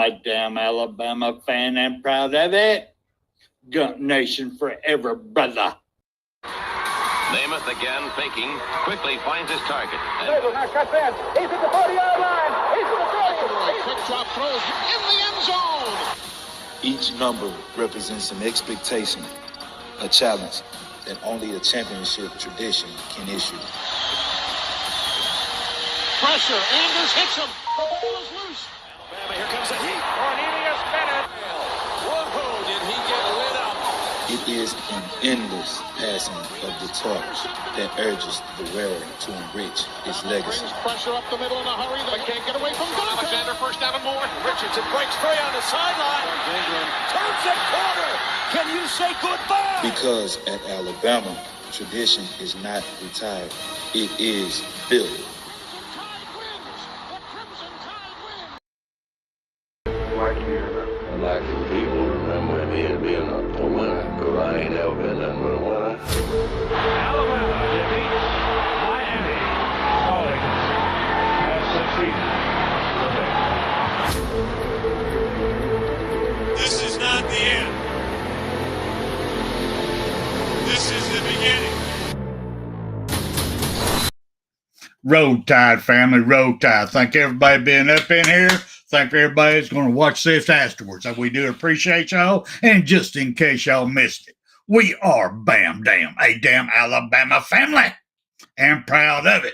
a damn Alabama fan and proud of it. Gun Nation forever, brother. Namath again faking, quickly finds his target. Now cuts in. He's at the 40-yard line. He's at the 30. Quick drop throws in the end zone. Each number represents an expectation, a challenge that only a championship tradition can issue. Pressure. Anders hits him. The ball is loose. Alabama, here comes a heat. Cornelius Bennett. Whoa, did he get lit up? It is an endless passing of the torch that urges the wearer to enrich his legacy. Brings pressure up the middle in a hurry. They can't get away from Duncan. Alexander first down and more. Richardson breaks free on the sideline. Turns the corner. Can you say goodbye? Because at Alabama, tradition is not retired. It is built. I'd like for people to remember me as being a winner, because I ain't ever been nothing but a winner. Alabama defeats Miami. Calling as the season. This is not the end. This is the beginning. Roll Tide, family, roll Tide. Thank everybody being up in here. Thank everybody's going to watch this afterwards. We do appreciate y'all. And just in case y'all missed it, we are Bam Damn, a damn Alabama family. And proud of it.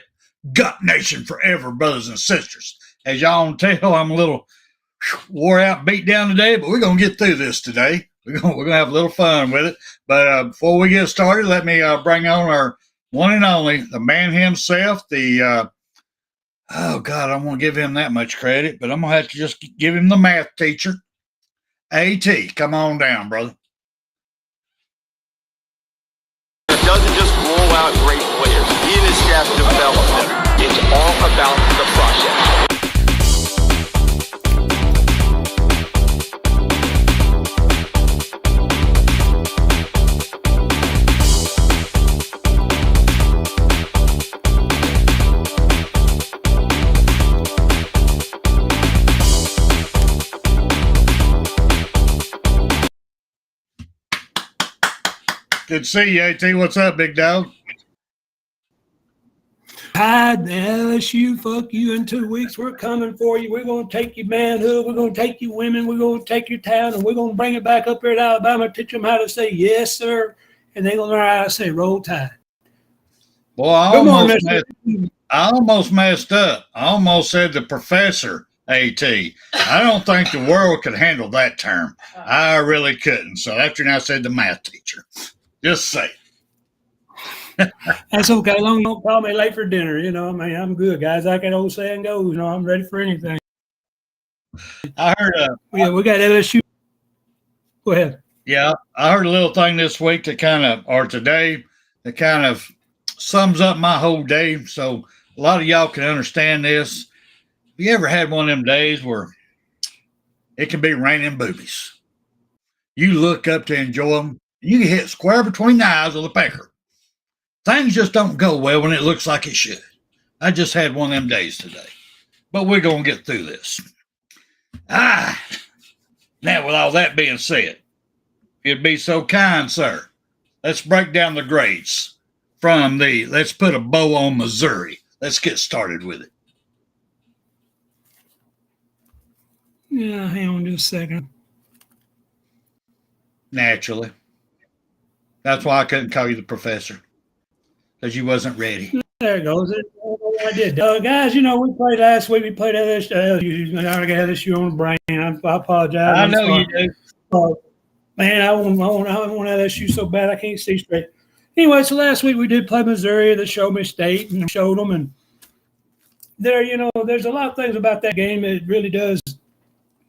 Gut Nation forever, brothers and sisters. As y'all can tell, I'm a little wore out, beat down today, but we're going to get through this today. We're going to have a little fun with it. But before we get started, let me bring on our one and only, the man himself, the oh, God, I don't want to give him that much credit, but I'm going to have to just give him the math teacher. A.T., come on down, brother. It doesn't just roll out great players. He and his staff develop them. It's all about the process. Good to see you, A.T. What's up, big dog? Tide, the LSU, fuck you. In 2 weeks, we're coming for you. We're going to take your manhood. We're going to take your women. We're going to take your town, and we're going to bring it back up here to Alabama, teach them how to say yes, sir, and they're going to learn how to say roll Tide. Boy, I almost messed up. I almost said the professor, A.T. I don't think the world could handle that term. I really couldn't. So after I said the math teacher. Just say. That's okay. As long as you don't call me late for dinner, you know, I mean, I'm good, guys. Like that old saying goes, you know, I'm ready for anything. I heard yeah, we got LSU. Go ahead. Yeah, I heard a little thing this week today that kind of sums up my whole day. So a lot of y'all can understand this. Have you ever had one of them days where it can be raining boobies? You look up to enjoy them. You get hit square between the eyes with a pecker. Things just don't go well when it looks like it should. I just had one of them days today. But we're going to get through this. Now, with all that being said, if you'd be so kind, sir, let's break down the grades from let's put a bow on Miissouri. Let's get started with it. Yeah, hang on just a second. Naturally. That's why I couldn't call you the professor, because you wasn't ready. There it goes. I did. Guys, you know, we played last week. We played LSU. I got LSU on the brain. I apologize. I know you do. Man, I want LSU so bad I can't see straight. Anyway, so last week we did play Miissouri, the Show Me State, and showed them. And there, you know, there's a lot of things about that game that really does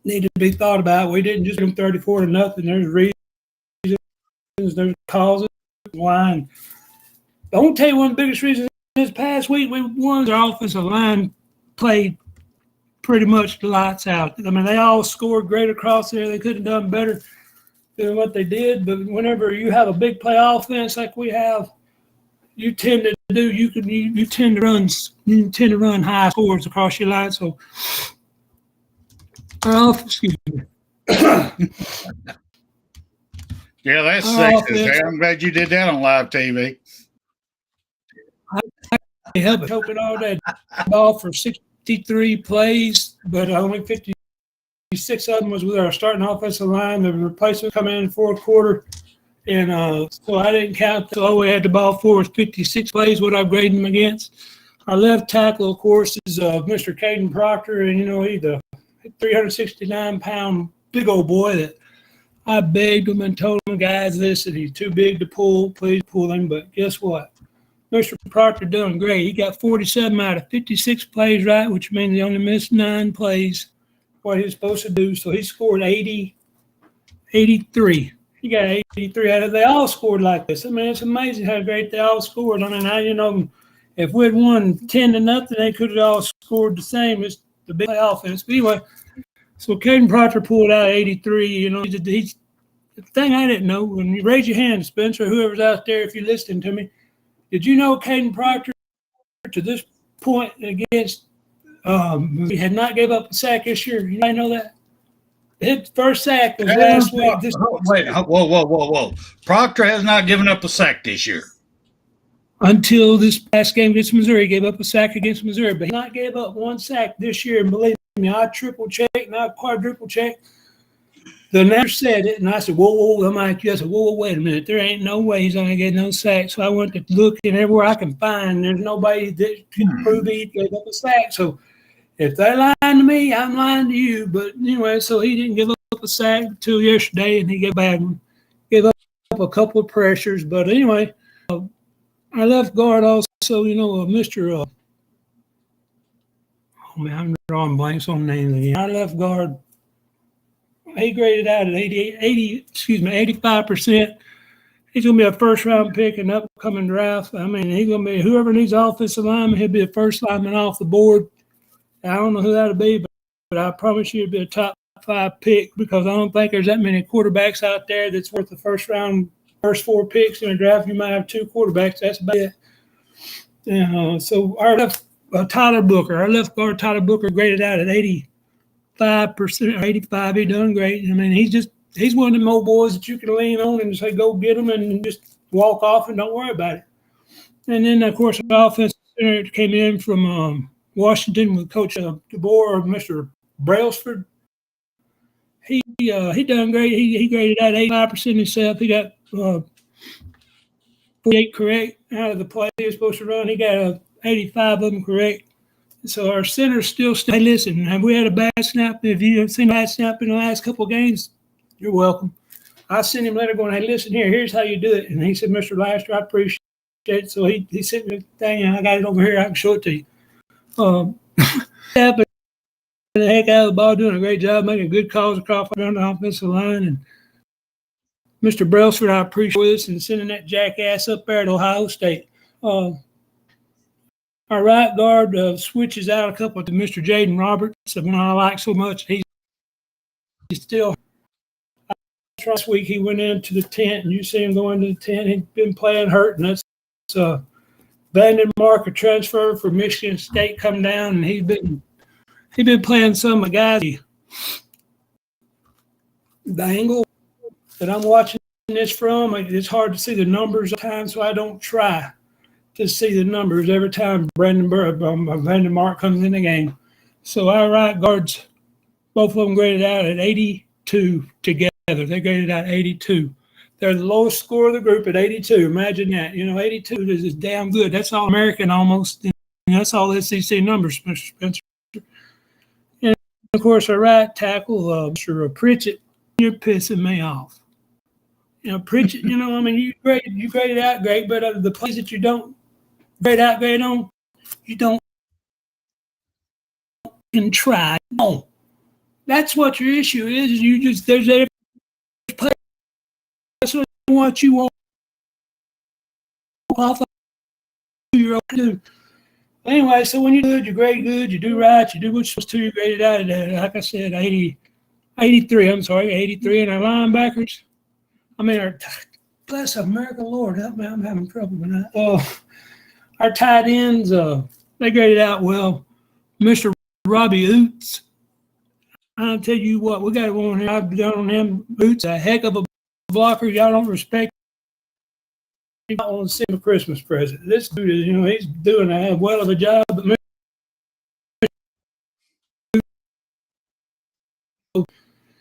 need to be thought about. We didn't just give them 34-0. There's reasons. There's causes, why. I want to tell you one of the biggest reasons this past week we won. Our offensive line played pretty much the lights out. I mean, they all scored great across there. They couldn't have done better than what they did. But whenever you have a big play offense like we have, you tend to run high scores across your line. So Excuse me. Yeah, that's Our sexist. offense- I'm glad you did that on live TV. They help it open all day. Ball for 63 plays, but only 56 of them was with our starting offensive line. The replacement come in the fourth quarter. And so I didn't count. So all we had the ball for was 56 plays, what I graded him against. Our left tackle, of course, is Mr. Caden Proctor. And, he's a 369-pound big old boy that I begged him and told him, guys, listen, he's too big to pull. Please pull him. But guess what? Mr. Proctor doing great. He got 47 out of 56 plays right, which means he only missed 9 plays, what he was supposed to do. So he scored 83. He got 83 out of. They all scored like this. I mean, it's amazing how great they all scored. I mean, if we'd won 10-0, they could have all scored the same. It's the big offense. But anyway, so Caden Proctor pulled out 83. He's the thing I didn't know. When you raise your hand, Spencer, whoever's out there, if you're listening to me, did you know Caden Proctor to this point against he had not gave up a sack this year? You might know that. His first sack was last week. Whoa. Proctor has not given up a sack this year. Until this past game against Miissouri, he gave up a sack against Miissouri, but he not gave up one sack this year. And believe me, I triple check, not quadruple check. The announcer said it, and I said, whoa. I'm like, I said, whoa, wait a minute. There ain't no way he's going to get no sack. So I went to look and everywhere I can find. There's nobody that can prove he gave up a sack. So if they lying to me, I'm lying to you. But anyway, so he didn't give up a sack until yesterday, and he gave up a couple of pressures. But anyway, our left guard also, Mr. I'm drawing blanks on names again. Our left guard, he graded out at 85%. He's going to be a first-round pick in the upcoming draft. I mean, he's going to be whoever needs offensive lineman, he'll be a first lineman off the board. I don't know who that'll be, but I promise you it'll be a top 5 pick because I don't think there's that many quarterbacks out there that's worth the first 4 picks in a draft. You might have 2 quarterbacks. That's about it. So our left Tyler Booker, our left guard Tyler Booker graded out at 85% or 85. He done great. I mean, he's one of them old boys that you can lean on and say go get him and just walk off and don't worry about it. And then of course our offensive center came in from Washington with Coach DeBoer, Mr. Brailsford. He done great. He graded out 85% himself. He got 48 correct out of the play he was supposed to run. He got 85 of them correct. So our center still hey, listen, have we had a bad snap? If you have seen a bad snap in the last couple of games, you're welcome. I sent him a letter going, hey, listen here, here's how you do it. And he said, Mr. Laster, I appreciate it. So he sent me the thing, and I got it over here. I can show it to you. Yeah, but the heck out of the ball, doing a great job, making good calls across around the offensive line. And Mr. Brailsford, I appreciate this and sending that jackass up there at Ohio State. Our right guard switches out a couple to Mr. Jaden Roberts, the one I like so much. He's still – last week he went into the tent, and you see him go into the tent. He's been playing hurt, and that's Vanden Mark, a transfer from Michigan State, come down, and he's been playing some of the guys. The angle that I'm watching this from, it's hard to see the numbers at times, so I don't try to see the numbers every time Vanden Mark comes in the game. So our right guards, both of them graded out at 82 together. They graded out 82. They're the lowest score of the group at 82. Imagine that. 82 is damn good. That's all American almost. That's all SEC numbers, Mr. Spencer. And, of course, our right tackle, Mr. Pritchett, you're pissing me off. Pritchett, you graded out great, but the plays that you don't grade on, you don't can try. No. That's what your issue is. There's a play. That's what you want off of your own. Anyway, so when you do good, you grade good, you do right, you do what you're supposed to, you graded out at, like I said, 83. I'm sorry, 83. And our linebackers, bless America, Lord, help me, I'm having trouble with that. Our tight ends, they graded out well. Mr. Robbie Oots, I'll tell you what, we got one here. I've done on him. Boots a heck of a blocker. Y'all don't respect him. I want to send him a Christmas present. This dude is, he's doing a well of a job. But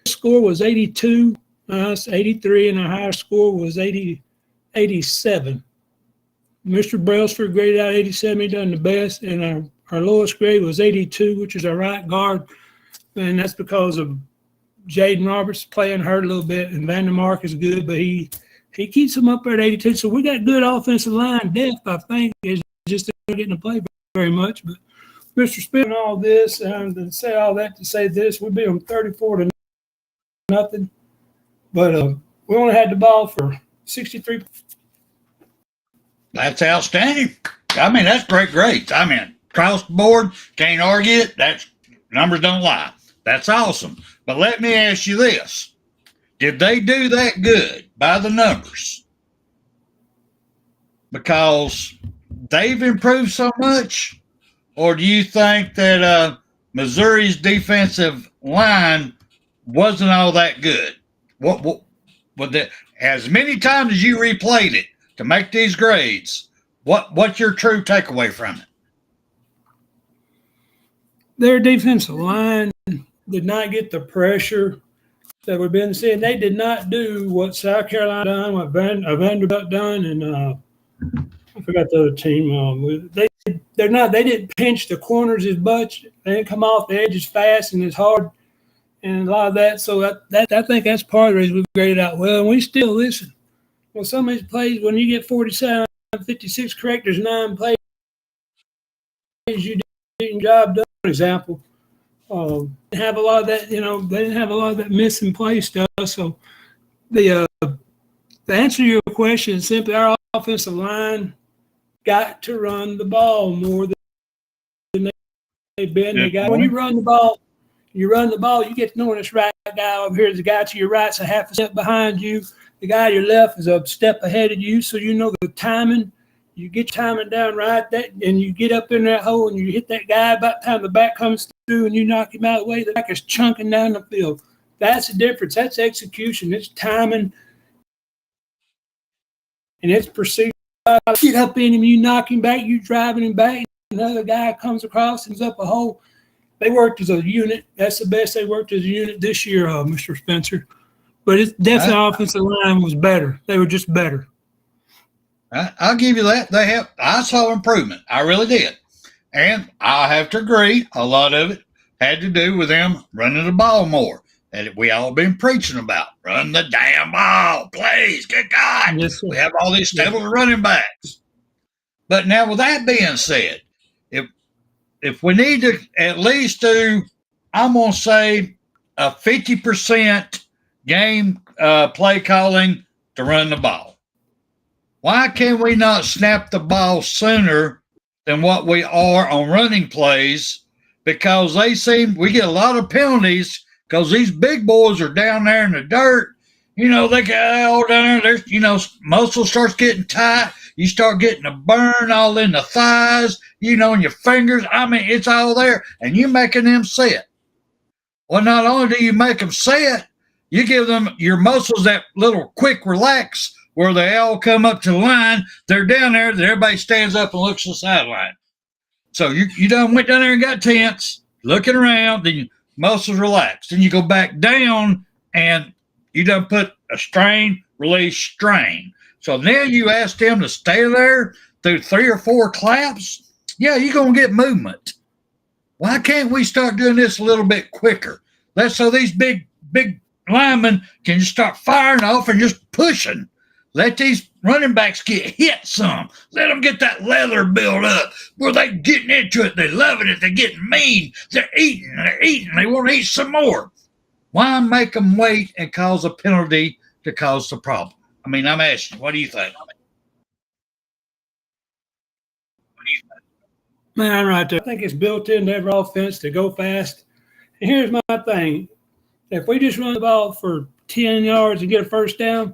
score was 82, 83, and our higher score was 87. Mr. Brailsford graded out 87. He done the best, and our lowest grade was 82, which is our right guard, and that's because of Jaden Roberts playing hurt a little bit, and Vandermark is good, but he keeps them up there at 82. So we got good offensive line depth, I think. It's just not getting to play very much. But Mr. Smith and all this, and to say all that to say this, we beat them 34-0. But we only had the ball for 63. That's outstanding. I mean, that's great grades. I mean, across the board, can't argue it. That's numbers don't lie. That's awesome. But let me ask you this. Did they do that good by the numbers? Because they've improved so much? Or do you think that Missouri's defensive line wasn't all that good? What as many times as you replayed it to make these grades, what's your true takeaway from it? Their defensive line did not get the pressure that we've been seeing. They did not do what South Carolina done, what Vanderbilt done, and I forgot the other team. They didn't pinch the corners as much. They didn't come off the edges fast and as hard, and a lot of that. So that I think that's part of the reason we've graded out well. And we still listen. Well, some of these plays, when you get 47, 56 correct, there's 9 plays you didn't job done. For example, didn't have a lot of that. They didn't have a lot of that missing play stuff. So the answer to your question is simply our offensive line got to run the ball more than they've been. When you run the ball, you get to know this right guy over here. The guy to your right's a half a step behind you. The guy to your left is a step ahead of you, so you know the timing. You get timing down right, and you get up in that hole, and you hit that guy about the time the back comes through, and you knock him out of the way. The back is chunking down the field. That's the difference. That's execution. It's timing, and it's perceived. Get up in him, you knock him back, you driving him back. Another guy comes across and is up a hole. They worked as a unit. That's the best they worked as a unit this year, Mr. Spencer. But it's definitely offensive line was better. They were just better. I'll give you that. I saw improvement. I really did. And I have to agree, a lot of it had to do with them running the ball more. That we all been preaching about. Run the damn ball, please. Good God. Yes, we have all these stable running backs. But now with that being said, if we need to at least do, I'm going to say a 50% game play calling to run the ball. Why can we not snap the ball sooner than what we are on running plays? Because we get a lot of penalties because these big boys are down there in the dirt. They get all down there. Muscle starts getting tight. You start getting a burn all in the thighs, and your fingers. I mean, it's all there. And you're making them sit. Well, not only do you make them sit, you give them your muscles that little quick relax where they all come up to the line. They're down there. Everybody stands up and looks at the sideline. So you done went down there and got tense, looking around, then your muscles relaxed. Then you go back down and you done put a strain, release, strain. So now you ask them to stay there through 3 or 4 claps. Yeah, you're going to get movement. Why can't we start doing this a little bit quicker? So these big linemen can just start firing off and just pushing. Let these running backs get hit some. Let them get that leather build up where they're getting into it. They're loving it. They're getting mean. They're eating. They want to eat some more. Why make them wait and cause a penalty to cause the problem? I mean, I'm asking, what do you think? Man, I'm right there. I think it's built into every offense to go fast. And here's my thing. If we just run the ball for 10 yards and get a first down,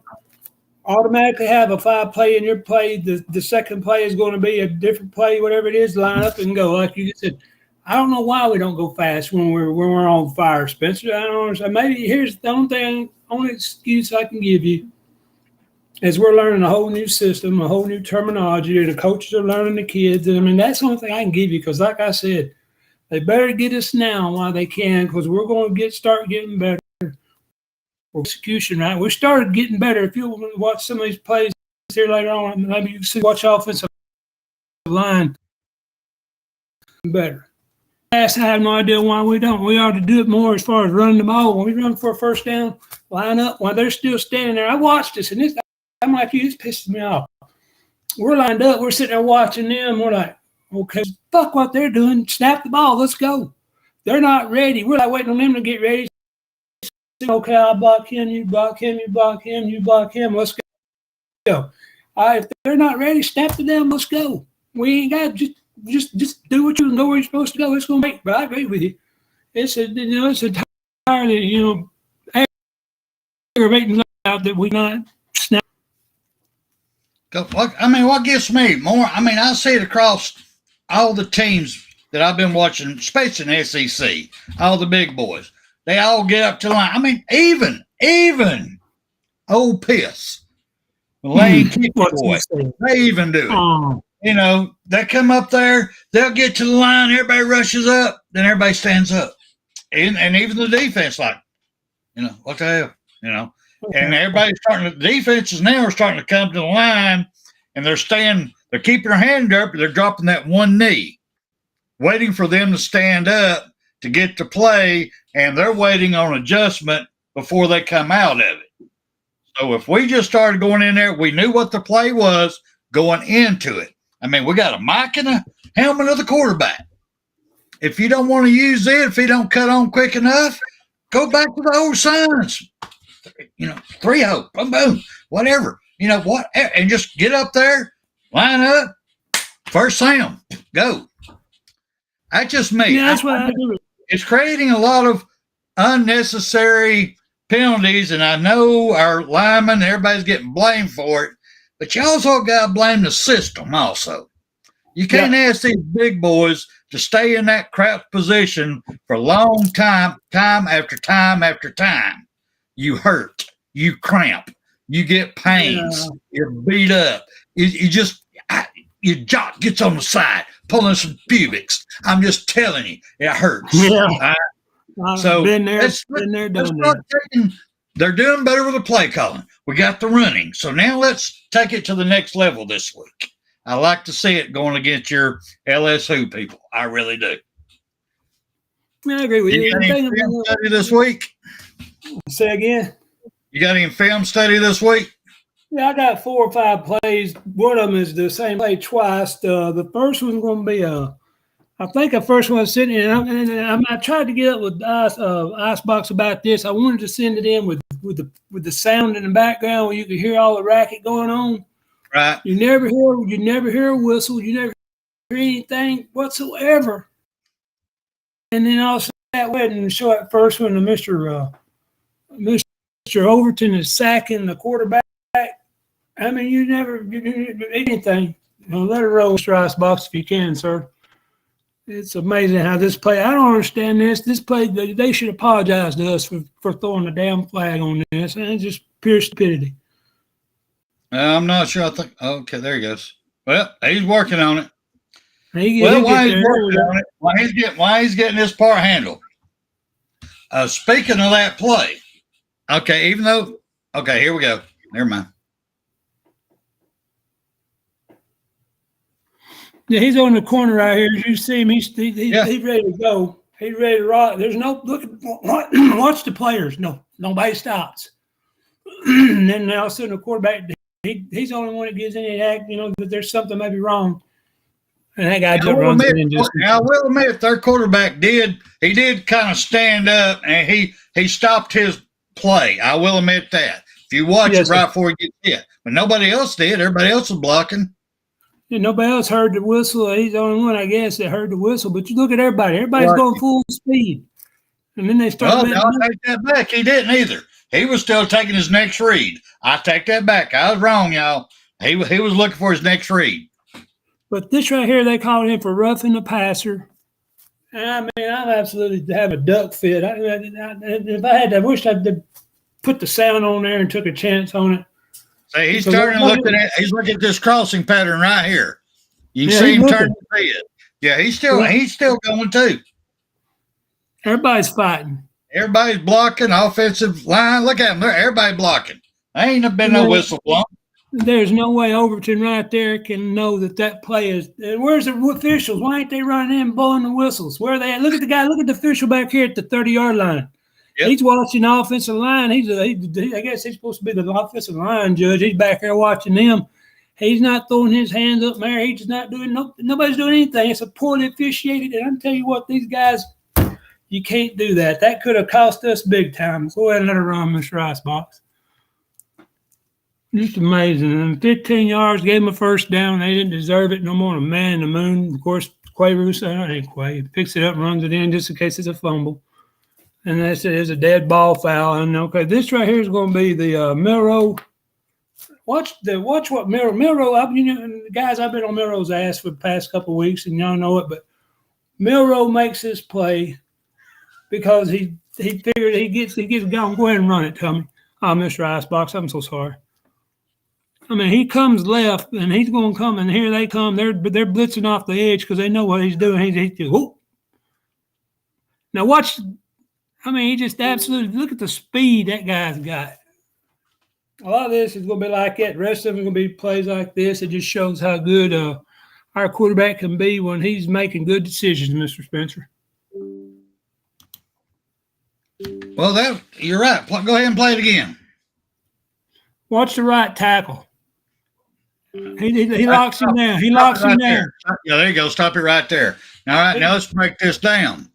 automatically have a 5 play in your play. The second play is going to be a different play, whatever it is, line up and go. Like you said, I don't know why we don't go fast when we're on fire, Spencer. I don't understand. Maybe here's the only excuse I can give you is we're learning a whole new system, a whole new terminology, and the coaches are learning the kids. And I mean, that's the only thing I can give you because, like I said, they better get us now while they can because we're going to start getting better. Execution, right? We started getting better. If you watch some of these plays here later on, maybe you can watch offensive line better. I have no idea why we don't. We ought to do it more as far as running the ball. When we run for a first down, line up while they're still standing there. I watched this, and I'm like you, this pisses me off. We're lined up. We're sitting there watching them. We're like, okay, fuck what they're doing. Snap the ball. Let's go. They're not ready. We're like waiting on them to get ready. Okay, I'll block him. You block him. You block him. You block him. Let's go. If they're not ready, snap to them. Let's go. We ain't got just do what you can go where you're supposed to go. It's going to make. But I agree with you. It's entirely aggravating out that we not snap. What gets me more? I mean, I see it across all the teams that I've been watching, especially in the SEC. All the big boys, they all get up to the line. I mean, even old Piss, Lane boy, they even do it. You know, they come up there, they'll get to the line, everybody rushes up, then everybody stands up. And even the defense, like, what the hell? And everybody's the defenses now are starting to come to the line, and they're keeping their hand up, but they're dropping that one knee, waiting for them to stand up to get to play, and they're waiting on adjustment before they come out of it. So if we just started going in there, we knew what the play was going into it. I mean, we got a mic and a helmet of the quarterback. If you don't want to use it, if he don't cut on quick enough, go back to the old signs. 3-0, boom, boom, whatever. What? And just get up there, line up, first Sam, go. That's just me. Yeah, that's what I do. It's creating a lot of unnecessary penalties, and I know our linemen, everybody's getting blamed for it, but you also got to blame the system also. You can't ask these big boys to stay in that crap position for a long time after time after time. You hurt, you cramp, you get pains, you're beat up. Your jaw gets on the side, pulling some pubics. I'm just telling you, it hurts. Yeah. So been there, done that. They're doing better with the play calling. We got the running. So now let's take it to the next level this week. I like to see it going against your LSwho people. I really do. I agree with you. You got any film study this week? Say again? You got any film study this week? Yeah, I got 4 or 5 plays. One of them is the same play twice. The first one's going to be I think the first one was sitting in, and I tried to get up with Icebox about this. I wanted to send it in with the sound in the background where you could hear all the racket going on. Right. You never hear a whistle. You never hear anything whatsoever. And then also that way and show that first one to Mr. Overton is sacking the quarterback. I mean, you never anything. Let it roll, Mr. Icebox, if you can, sir. It's amazing how this play. I don't understand this. This play, they should apologize to us for throwing a damn flag on this. And it's just pure stupidity. I'm not sure. I think. Okay, there he goes. Well, he's working on it. Why he's getting this part handled. Speaking of that play, okay, here we go. Never mind. Yeah, he's on the corner right here. As you see him, he's ready to go. He's ready to rock. There's no look. Watch the players. No, nobody stops. And then all of a sudden, the quarterback. He's the only one that gives any act. That there's something maybe wrong. And that guy just runs in. I will admit, their quarterback did kind of stand up and he stopped his play. I will admit that. If you watch it right before he gets hit, but nobody else did. Everybody else was blocking. Yeah, nobody else heard the whistle. He's the only one, I guess, that heard the whistle. But you look at everybody. Everybody's going full speed. And then they start. Well, I'll take that back. He didn't either. He was still taking his next read. I take that back. I was wrong, y'all. He was looking for his next read. But this right here, they called him for roughing the passer. And I mean, I'm absolutely having a duck fit. If I had to, I wish I'd put the sound on there and took a chance on it. See, he's turning, he's looking at this crossing pattern right here. You can see him turn to see it. Yeah, he's still going too. Everybody's fighting. Everybody's blocking, offensive line. Look at them. Everybody blocking. Ain't been no whistle blown. There's no way Overton right there can know that play is. Where's the officials? Why ain't they running in blowing the whistles? Where are they at? Look at the guy. Look at the official back here at the 30-yard line. Yep. He's watching the offensive line. I guess he's supposed to be the offensive line judge. He's back there watching them. He's not throwing his hands up there. He's just not doing nobody's doing anything. It's a poorly officiated. And I'm telling you what, these guys, you can't do that. That could have cost us big time. Go ahead and let her run, Mr. Icebox. Just amazing. And 15 yards, gave him a first down. They didn't deserve it no more than a man in the moon. Of course, Quay picks it up, runs it in just in case it's a fumble. And that's it. It's a dead ball foul. And okay, this right here is going to be the Milroe. Watch what Milroe. Guys, I've been on Milroe's ass for the past couple of weeks, and y'all know it. But Milroe makes this play because he figured he gets going. Go ahead and run it, Tommy. Mr. Icebox, I'm so sorry. I mean, he comes left, and he's going to come, and here they come. They're blitzing off the edge because they know what he's doing. He's just, whoop. Now watch. I mean, he just absolutely look at the speed that guy's got. A lot of this is going to be like that. The rest of it is going to be plays like this. It just shows how good our quarterback can be when he's making good decisions, Mr. Spencer. Well, you're right. Go ahead and play it again. Watch the right tackle. He locks him down. He locks him down. Yeah, there you go. Stop it right there. All right, now let's break this down.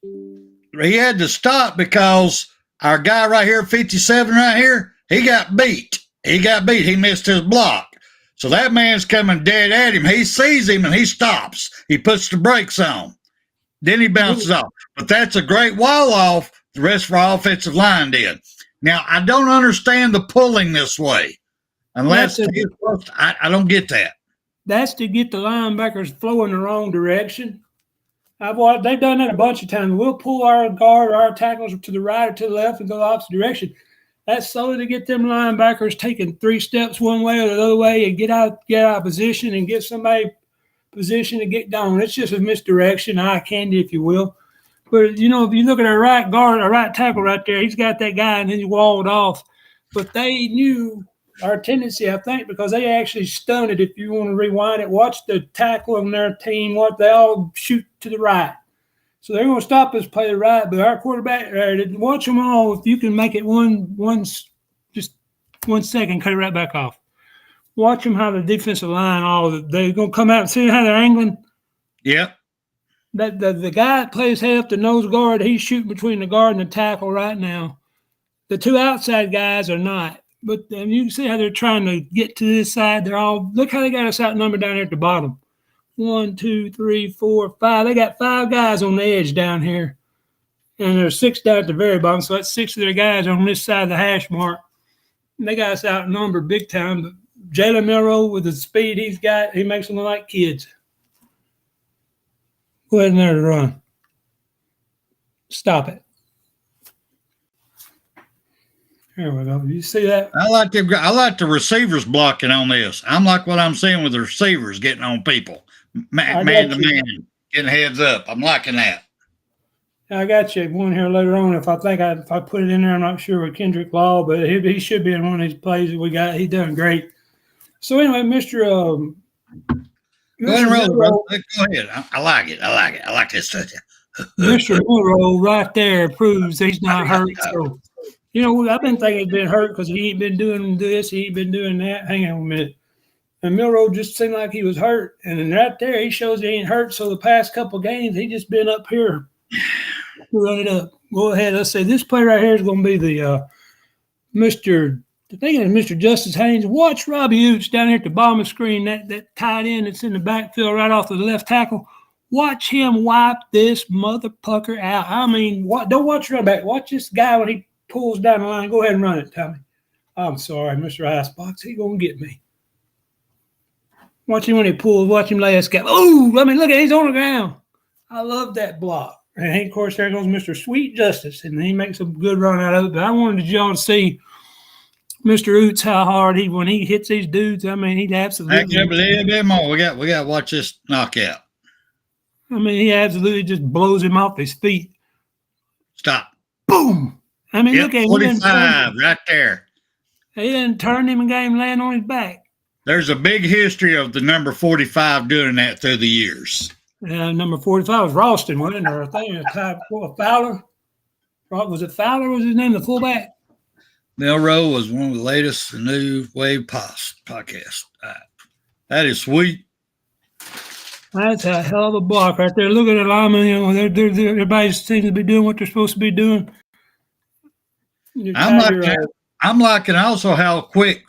He had to stop because our guy right here, 57 right here, he got beat. He missed his block. So that man's coming dead at him. He sees him and he stops. He puts the brakes on. Then he bounces off. But that's a great wall off the rest of our offensive line did. Now, I don't understand the pulling this way. Unless I don't get that. That's to get the linebackers flowing the wrong direction. They've done that a bunch of times. We'll pull our guard, our tackles to the right or to the left and go the opposite direction. That's solely to get them linebackers taking 3 steps one way or the other way and get out of position and get somebody position to get going. It's just a misdirection, eye candy, if you will. But, if you look at our right guard, our right tackle right there, he's got that guy and then he walled off. But they knew our tendency, I think, because they actually stunted. If you want to rewind it, watch the tackle on their team. They all shoot to the right. So they're going to stop us play the right. But our quarterback, watch them all. If you can make it just 1 second, cut it right back off. Watch them how the defensive line, they're going to come out and see how they're angling. Yep. The guy that plays head up the nose guard, he's shooting between the guard and the tackle right now. The 2 outside guys are not. But you can see how they're trying to get to this side. Look how they got us outnumbered down here at the bottom. 1, 2, 3, 4, 5. They got 5 guys on the edge down here. And there's 6 down at the very bottom. So that's 6 of their guys on this side of the hash mark. And they got us outnumbered big time. But Jalen Milroe, with the speed he's got, he makes them look like kids. Go ahead and let it run. Stop it. Here we go. You see that? I like the receivers blocking on this. I'm like what I'm seeing with the receivers getting on people, man to man, getting heads up. I'm liking that. I got you one here later on. If I put it in there, I'm not sure with Kendrick Law, but he should be in one of these plays that we got. He's done great. So anyway, Mr. Go ahead and roll, bro. Go ahead. I like it. I like this stuff. Mr. Milroe right there proves he's not hurt. So, I've been thinking he's been hurt because he ain't been doing this, he ain't been doing that. Hang on a minute. And Milroe just seemed like he was hurt. And then right there, he shows he ain't hurt. So the past couple games, he just been up here. Run it up. Go ahead. Let's say this play right here is going to be the Mr. Justice Haynes. Watch Robbie Oots down here at the bottom of the screen, that tight end that's in the backfield right off the left tackle. Watch him wipe this motherfucker out. I mean, don't watch running back. Watch this guy when he pulls down the line. Go ahead and run it, Tommy. I'm sorry, Mr. Icebox. He going to get me. Watch him when he pulls. Watch him lay a scab. Oh, I mean, look at it. He's on the ground. I love that block. And, of course, there goes Mr. Sweet Justice, and he makes a good run out of it. But I wanted y'all to see Mr. Oots how hard when he hits these dudes. I mean, he absolutely. Back up a little bit more. We got to watch this knockout. I mean, he absolutely just blows him off his feet. Stop. Boom. I mean, look at him. 45 right there. He didn't turn him and got him laying on his back. There's a big history of the number 45 doing that through the years. Number 45 was Ralston, wasn't it? Or I think Fowler. Was it Fowler? Was his name, the fullback? Milroe was one of the latest New Wave podcast. That is sweet. That's a hell of a block right there. Look at the lineman. You know, everybody seems to be doing what they're supposed to be doing. I'm liking also how quick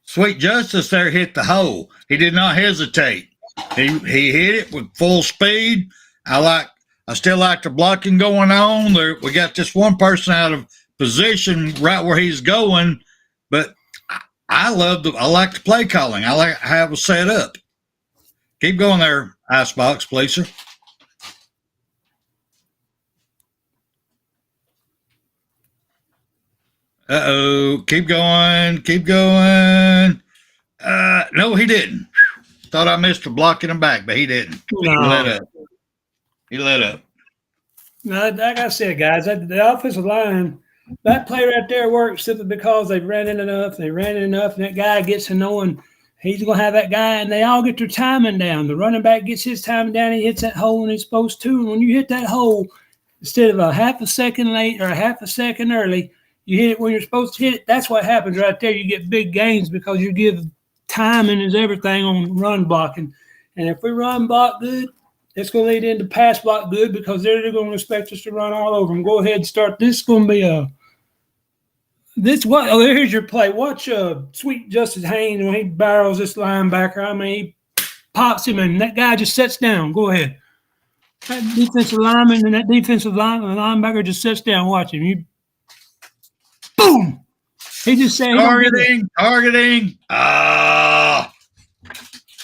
Sweet Justice there hit the hole. He did not hesitate. He hit it with full speed. I still like the blocking going on. We got this one person out of position right where he's going, but I like the play calling. I like how it was set up. Keep going there, Icebox, please, sir. Uh-oh. Keep going. No, he didn't. Thought I missed a blocking him back, but he didn't. No. He let up. No, like I said, guys, the offensive line, that play right there works simply because they ran in enough, and that guy gets to knowing he's going to have that guy, and they all get their timing down. The running back gets his timing down, he hits that hole when he's supposed to, and when you hit that hole, instead of a half a second late or a half a second early, you hit it when you're supposed to hit it. That's what happens right there. You get big gains because you give timing is everything on run blocking. And if we run block good, it's going to lead into pass block good because they're going to expect us to run all over them. Go ahead and start. This is going to be here's your play. Watch Sweet Justice Haynes when he barrels this linebacker. I mean, he pops him, and that guy just sits down. Go ahead. That defensive lineman and that defensive linebacker just sits down. Watch him. Boom! He just said targeting. I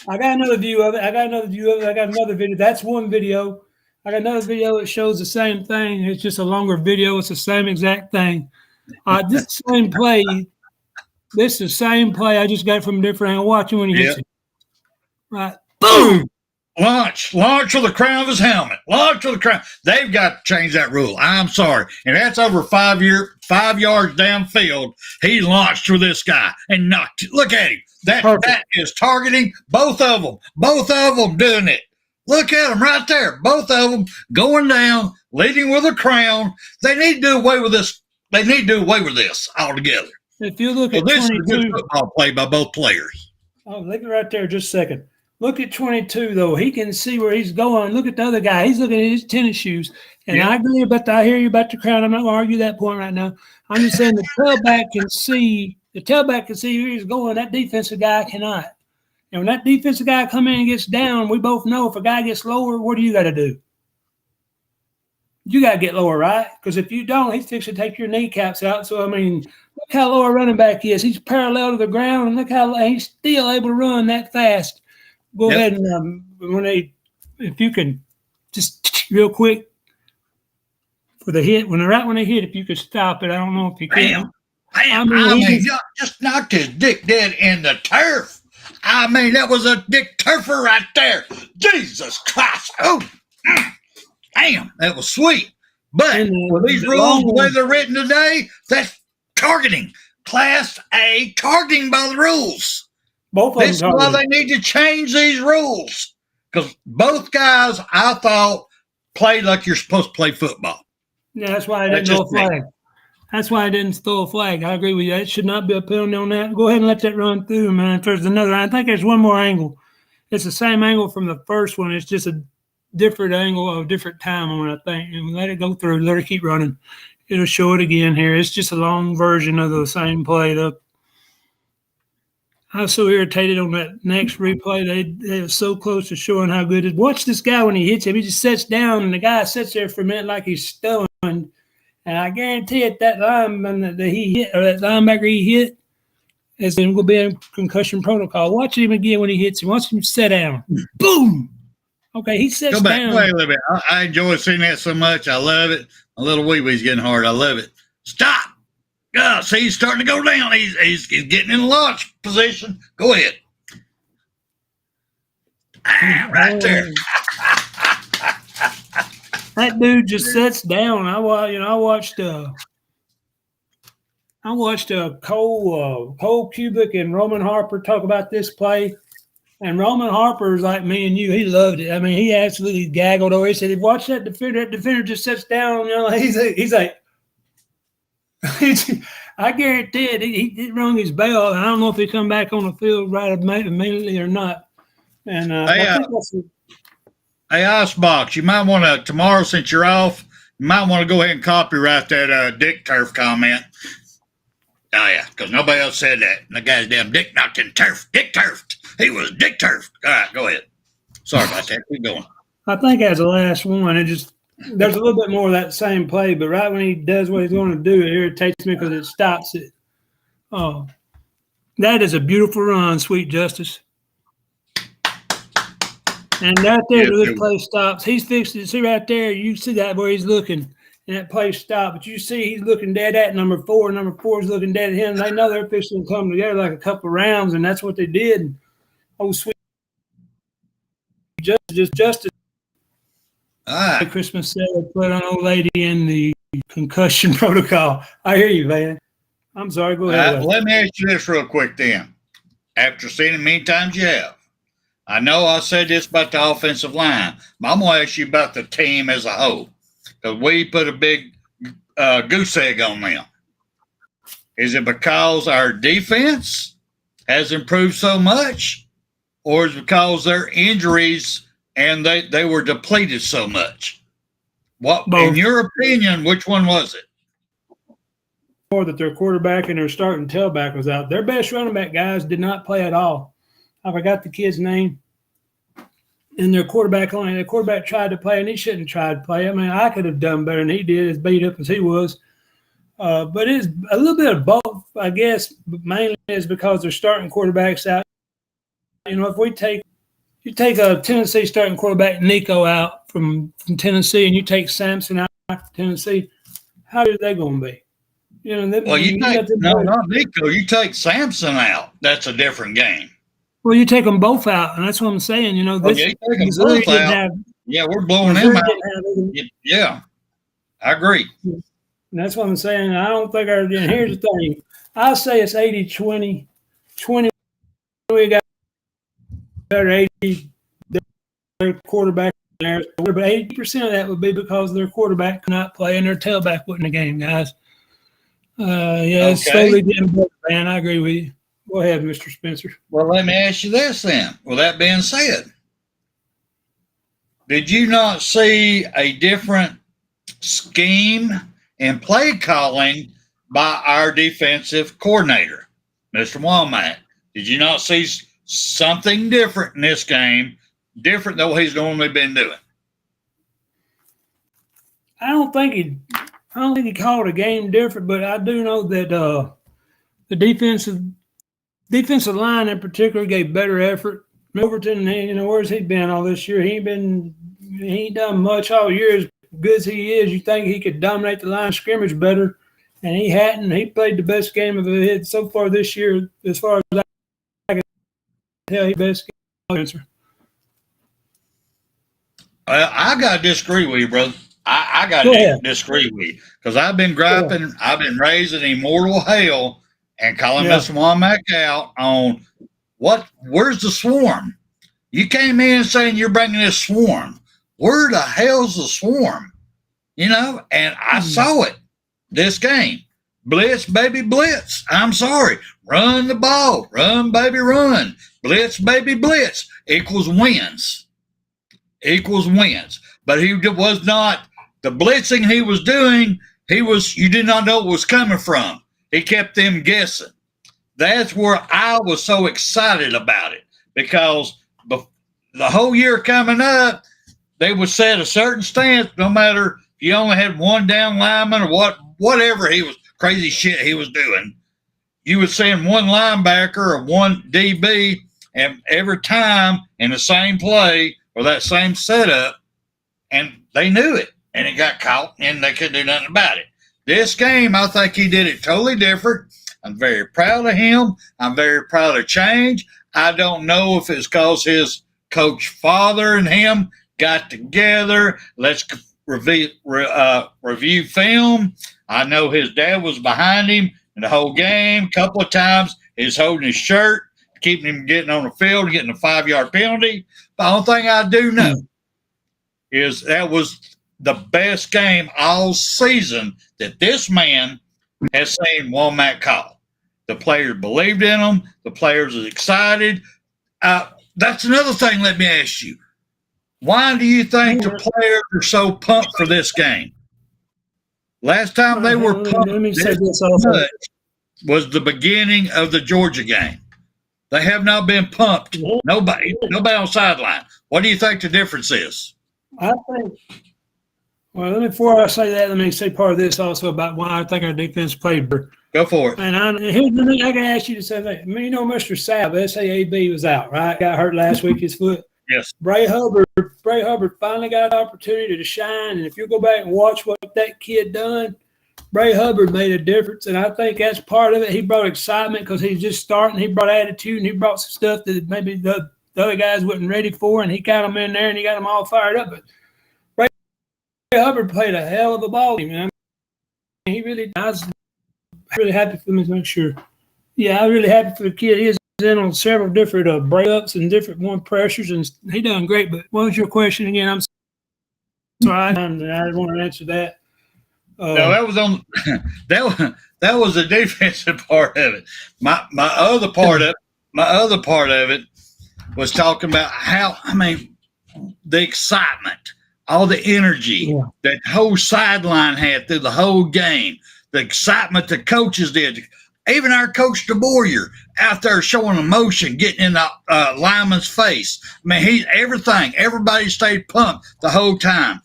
got another view of it. I got another video. That's one video. I got another video that shows the same thing. It's just a longer video. It's the same exact thing. This same play. This is the same play. I just got it from a different angle. Watch him when he hits it. Right. Boom! Launch with the crown of his helmet. Launch with the crown. They've got to change that rule. I'm sorry. And that's over 5 yards downfield. He launched for this guy and knocked it. Look at him. That is targeting both of them. Both of them doing it. Look at them right there. Both of them going down, leading with a crown. They need to do away with this. They need to do away with this altogether. If you look at this 22, is a good football play by both players. Oh, look right there just a second. Look at 22, though. He can see where he's going. Look at the other guy. He's looking at his tennis shoes. And I agree I hear you about the crown. I'm not going to argue that point right now. I'm just saying the tailback can see where he's going. That defensive guy cannot. And when that defensive guy come in and gets down, we both know if a guy gets lower, what do you got to do? You got to get lower, right? Because if you don't, he's fixing to take your kneecaps out. So, I mean, look how low a running back is. He's parallel to the ground, and look how he's still able to run that fast. Go ahead and if you can just real quick for the hit, when they hit, if you could stop it, I don't know if you can. Bam. I mean, you just knocked his dick dead in the turf. I mean, that was a dick turfer right there. Jesus Christ. Oh, damn, that was sweet. But with these rules, the way they're written today, that's targeting. Class A targeting by the rules. Both of them. This is why they need to change these rules. Because both guys, I thought, played like you're supposed to play football. Yeah, that's why I didn't throw a flag. That's why I didn't throw a flag. I agree with you. It should not be a penalty on that. Go ahead and let that run through, man. If there's another, I think there's one more angle. It's the same angle from the first one. It's just a different angle, a different time on it, I think. And let it go through. Let it keep running. It'll show it again here. It's just a long version of the same play. I was so irritated on that next replay. They were so close to showing how good it is. Watch this guy when he hits him. He just sits down, and the guy sits there for a minute like he's stunned. And I guarantee it, that lineman that he hit, or that linebacker he hit, is going to be in concussion protocol. Watch him again when he hits him. Watch him sit down. Boom! Okay, he sits Go back down. a little bit. I enjoy seeing that so much. I love it. My little wee-wee's getting hard. I love it. Stop. See, he's starting to go down. He's getting in the launch position. Go ahead. Right there. That dude just sits down. I watched Cole Cubic and Roman Harper talk about this play. And Roman Harper is like me and you. He loved it. I mean, he absolutely gaggled over. He said, "Watch that defender. That defender just sits down." He's like, I guarantee it. He rung his bell. I don't know if he come back on the field right immediately or not. And hey, Icebox, you might want to tomorrow since you're off. You might want to go ahead and copyright that Dick Turf comment. Oh yeah, because nobody else said that. And the guy's damn dick knocked in turf. Dick turfed. He was Dick turfed. All right, go ahead. Sorry about that. Keep going. I think as the last one, there's a little bit more of that same play, but right when he does what he's going to do, it irritates me because it stops it. Oh, that is a beautiful run, Sweet Justice. And right there, this play stops. He's fixed it. See right there, you see that where he's looking, and that play stopped. But you see he's looking dead at number 4. Number 4 is looking dead at him. They know they're fixing to come together like a couple of rounds, and that's what they did. Oh, Sweet Justice. All right. Christmas sale put on old lady in the concussion protocol. I hear you, man. I'm sorry. Go ahead. Let me ask you this real quick then. After seeing it many times you have, I know I said this about the offensive line, but I'm going to ask you about the team as a whole. Because we put a big goose egg on them. Is it because our defense has improved so much? Or is it because their injuries and they were depleted so much? What, in your opinion, which one was it? More that their quarterback and their starting tailback was out. Their best running back guys did not play at all. I forgot the kid's name. And their quarterback tried to play, and he shouldn't try to play. I mean, I could have done better than he did, as beat up as he was. But it's a little bit of both, I guess, but mainly is because they're starting quarterbacks out. You know, if you take a Tennessee starting quarterback, Nico, out from Tennessee, and you take Sampson out from Tennessee, how are they going to be? You know, not Nico. You take Sampson out. That's a different game. Well, you take them both out, and that's what I'm saying. You know, you take them both out. We're blowing them out. Yeah, I agree. And that's what I'm saying. I don't think here's the thing. I'll say it's 80-20. 20, we got better 80 their quarterback there, but 80% of that would be because their quarterback could not play and their tailback wasn't in the game, guys. It's slowly getting better, man. I agree with you. Go ahead, Mr. Spencer. Well, let me ask you this then. With that being said, did you not see a different scheme and play calling by our defensive coordinator, Mr. Womack? Did you not see something different in this game, different than what he's normally been doing? I don't think he called a game different, but I do know that the defensive line in particular gave better effort. Overton, where's he been all this year? He ain't done much all year. As good as he is, you think he could dominate the line of scrimmage better, and he hadn't. He played the best game of his so far this year, as far as I can tell. He's best answer. I got to disagree with you, brother. I got to disagree with you because I've been griping. I've been raising immortal hell and calling Mr. Womack out on where's the swarm? You came in saying you're bringing this swarm. Where the hell's the swarm? And I saw it this game. Blitz, baby, blitz. I'm sorry. Run the ball. Run, baby, run. Blitz, baby, blitz. Equals wins. But he was not, the blitzing he was doing, you did not know what was coming from. He kept them guessing. That's where I was so excited about it because the whole year coming up, they would set a certain stance no matter if you only had one down lineman or whatever crazy shit he was doing. You would send one linebacker or one DB, and every time in the same play or that same setup, and they knew it, and it got caught, and they couldn't do nothing about it. This game, I think he did it totally different. I'm very proud of him. I'm very proud of change. I don't know if it's because his coach father and him got together. Let's review film. I know his dad was behind him in the whole game. A couple of times he's holding his shirt, keeping him getting on the field and getting a 5-yard penalty. The only thing I do know is that was the best game all season that this man has seen Womack call. The players believed in him. The players are excited. That's another thing. Let me ask you. Why do you think the players are so pumped for this game? Last time they were pumped was the beginning of the Georgia game. They have not been pumped. Nobody on sideline. What do you think the difference is? I think. Well, before I say that, let me say part of this also about why I think our defense played better. Go for it. And here's the thing I can ask you to say that. I mean, Mr. Saab, SAAB was out, right? Got hurt last week, his foot. Yes. Bray Hubbard finally got an opportunity to shine. And if you go back and watch what that kid done, Bray Hubbard made a difference. And I think that's part of it. He brought excitement because he's just starting. He brought attitude, and he brought some stuff that maybe the other guys wasn't ready for. And he got them in there, and he got them all fired up. But Bray Hubbard played a hell of a ball game, man. I was really happy for him to make sure. Yeah, I was really happy for the kid. He was in on several different breakups and different pressures, and he done great. But what was your question again? I'm sorry, I didn't want to answer that. No, that was on that was the defensive part of it. My other part of it was talking about how, I mean, the excitement, all the energy that whole sideline had through the whole game, the excitement the coaches did. Even our coach DeBoyer out there showing emotion, getting in the lineman's face. I mean, everybody stayed pumped the whole time.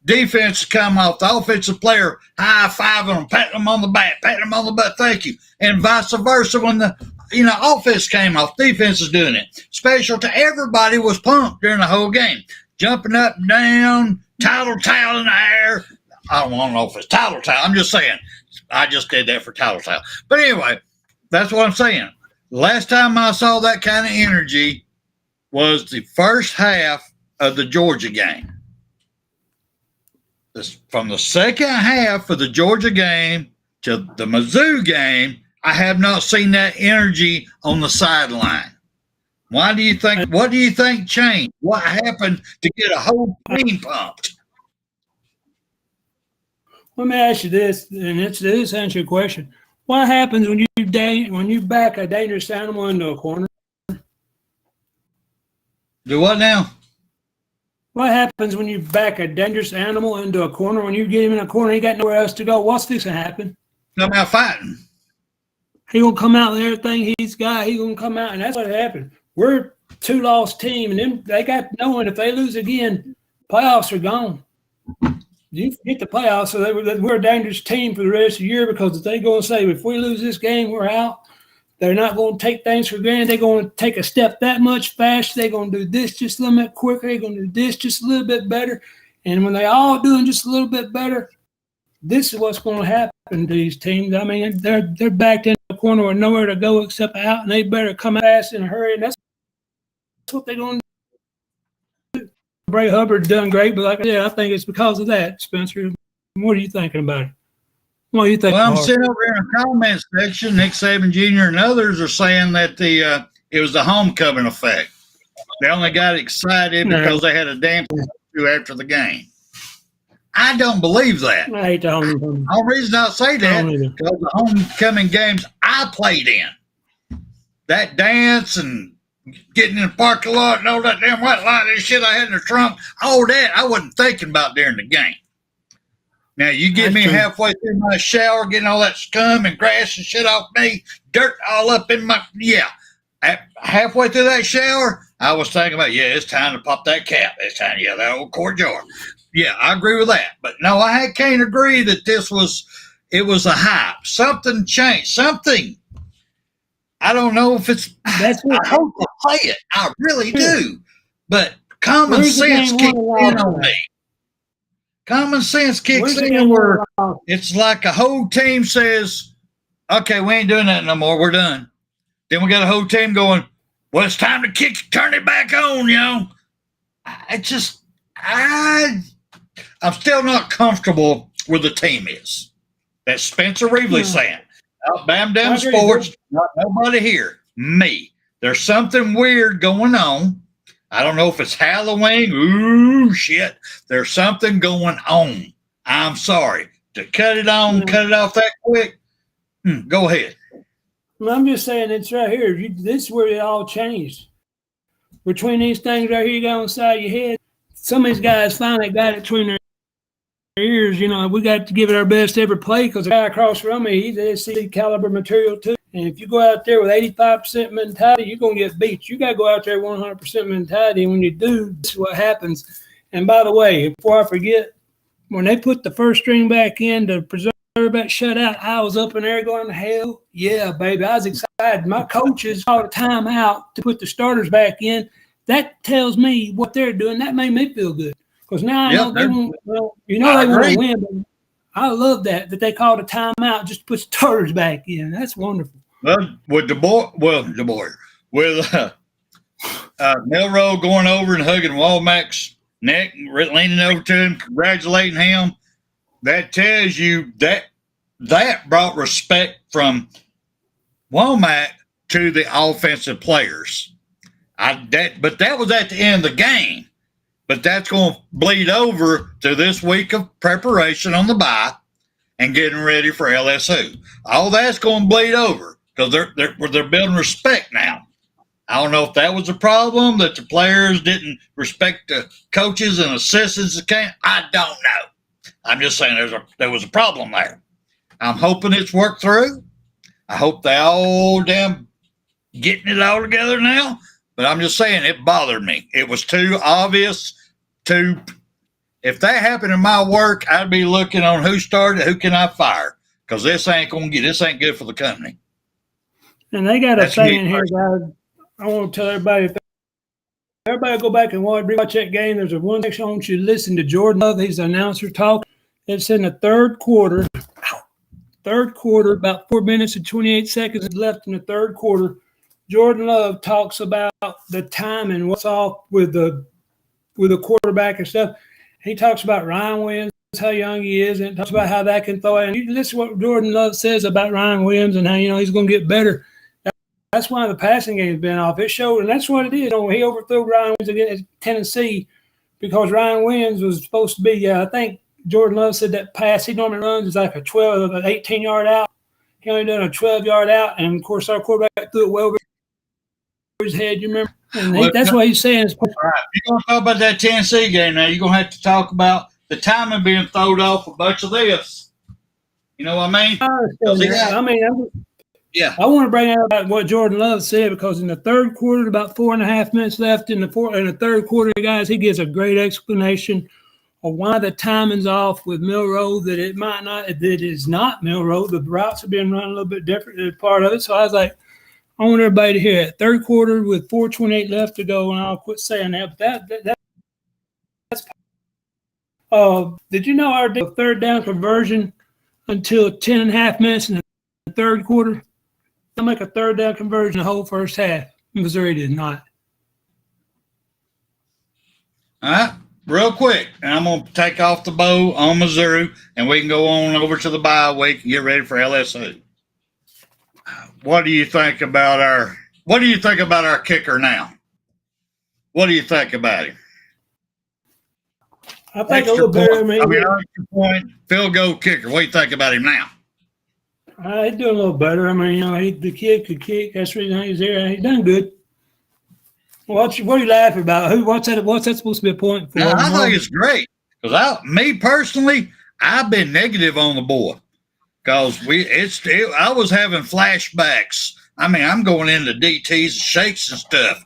Defense come off, the offensive player high-fiving them, patting them on the back, patting them on the butt, thank you. And vice versa when the offense came off, defense is doing it. Special to everybody was pumped during the whole game. Jumping up and down, title towel in the air. I don't know if it's title towel. I'm just saying. I just did that for title towel. But anyway, that's what I'm saying. Last time I saw that kind of energy was the first half of the Georgia game. From the second half of the Georgia game to the Mizzou game, I have not seen that energy on the sideline. What do you think changed? What happened to get a whole team pumped? Let me ask you this, and this answer your question. What happens when you back a dangerous animal into a corner? Do what now? What happens when you back a dangerous animal into a corner? When you get him in a corner, he got nowhere else to go. What's this to happen? Come out fighting. He gonna come out with everything he's got. He gonna come out, and that's what happened. We're a 2-loss team, and then they got knowing if they lose again, playoffs are gone. You forget the playoffs, so we're a dangerous team for the rest of the year because if they go and say, if we lose this game, we're out, they're not going to take things for granted. They're going to take a step that much faster. They're going to do this just a little bit quicker. They're going to do this just a little bit better. And when they all doing just a little bit better, this is what's going to happen to these teams. I mean, they're backed in the corner with nowhere to go except out, and they better come fast in a hurry. And that's what they're going to do. Bray Hubbard done great, but like I said, I think it's because of that, Spencer. What are you thinking about it? What do you think? Well, I'm sitting over here in the comment section. Nick Saban Jr. and others are saying that it was the homecoming effect. They only got excited because they had a dance after the game. I don't believe that. I hate the homecoming. The only reason I say that is because the homecoming games I played in, that dance and getting in the parking lot and all that damn white line and shit I had in the trunk, all that I wasn't thinking about during the game. Now, you get me halfway through my shower, getting all that scum and grass and shit off me, dirt all up in my, halfway through that shower, I was thinking about, it's time to pop that cap. It's time, that old quart jar. Yeah, I agree with that. But no, I can't agree that it was a hype. Something changed. Something. I don't know if it's. I hope to play it. I really do. But common Where's the sense game kicks won in and on lost me. Common sense kicks Where's the in game where won and lost? it's like a whole team says, okay, we ain't doing that no more. We're done. Then we got a whole team going, well, it's time to turn it back on, you know. I'm still not comfortable where the team is. That's Spencer Reevely saying. Out BAMA Sports, not nobody here. Me. There's something weird going on. I don't know if it's Halloween. Ooh, shit. There's something going on. I'm sorry. To cut it off that quick, go ahead. Well, I'm just saying it's right here. This is where it all changed. Between these things right here you got on the side of your head, some of these guys finally got it between their ears. You know, we got to give it our best every play because the guy across from me, he's SEC caliber material too. And if you go out there with 85% mentality, you're going to get beat. You got to go out there with 100% mentality. And when you do, this is what happens. And by the way, before I forget, when they put the first string back in to preserve that shutout, I was up in there going, hell yeah, baby. I was excited. My coaches called a timeout to put the starters back in. That tells me what they're doing. That made me feel good. Because now I know they won't, well, they want to win. But I love that they called a timeout just to put starters back in. That's wonderful. Well, with Milroe going over and hugging Womack's neck, leaning over to him, congratulating him, that tells you that brought respect from Womack to the offensive players. But that was at the end of the game. But that's going to bleed over to this week of preparation on the bye and getting ready for LSwho. All that's going to bleed over because they're building respect now. I don't know if that was a problem, that the players didn't respect the coaches and assistants. I don't know. I'm just saying there was a problem there. I'm hoping it's worked through. I hope they all damn getting it all together now. But I'm just saying it bothered me. It was too obvious. If that happened in my work, I'd be looking on who started, who can I fire? Because this ain't good for the company. And they got a saying here, guys. I want to tell everybody, if everybody go back and watch that game, there's a one section I want you to listen to Jordan Love. He's the announcer talk. It's in the third quarter, about 4 minutes and 28 seconds left in the third quarter. Jordan Love talks about the time and what's off with the quarterback and stuff. He talks about Ryan Williams, how young he is, and talks about how that can throw it. And you listen to what Jordan Love says about Ryan Williams and how, he's going to get better. That's why the passing game has been off. It showed, and that's what it is. He overthrew Ryan Williams against Tennessee because Ryan Williams was supposed to be, I think Jordan Love said that pass he normally runs is like an 18-yard out. He only done a 12-yard out, and, of course, our quarterback threw it well over his head, you remember? And that's what he's saying. All right. You're going to talk about that Tennessee game now. You're going to have to talk about the timing being thrown off a bunch of this. You know what I mean? I want to bring out what Jordan Love said because in the third quarter, about 4.5 minutes left in the third quarter, guys, he gives a great explanation of why the timing's off with Milroe, that it is not Milroe. The routes have been run a little bit different as part of it. So I was like, I want everybody to hear it. Third quarter with 4:28 left to go, and I'll quit saying that. But that's did you know our third down conversion until 10.5 minutes in the third quarter? They'll make a third down conversion the whole first half. Missouri did not. All right, real quick, and I'm going to take off the bow on Miissouri, and we can go on over to the bye week and get ready for LSwho. What do you think about our kicker now? What do you think about him? I think a little better. Extra point, field goal kicker. What do you think about him now? He's doing a little better. The kid could kick. That's the reason he's there. He's done good. What are you laughing about? What's that supposed to be a point for? No, I think it's great because me personally, I've been negative on the boy because I was having flashbacks. I'm going into DTs and shakes and stuff,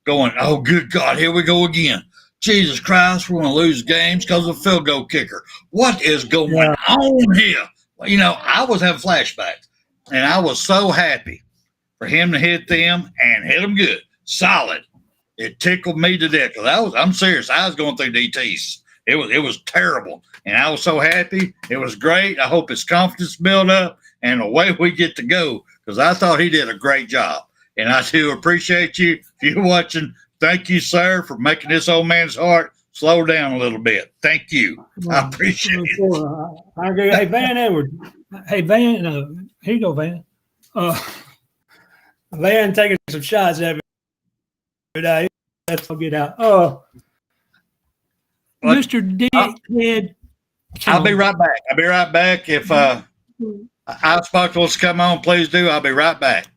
going, oh, good God, here we go again. Jesus Christ, we're going to lose games because of a field goal kicker. What is going on here? I was having flashbacks, and I was so happy for him to hit them and hit them good, solid. It tickled me to death. I'm serious. I was going through DTs. It was terrible, and I was so happy. It was great. I hope his confidence built up, and away we get to go, because I thought he did a great job. And I do appreciate you. If you're watching, thank you, sir, for making this old man's heart slow down a little bit. Thank you. I appreciate it. I agree. Hey, Van Edwards. Hey, Van. Here you go, Van. Van taking some shots every day. Let's get out. Mr. Dickhead. I'll be right back. If Icebox wants to come on, please do. I'll be right back.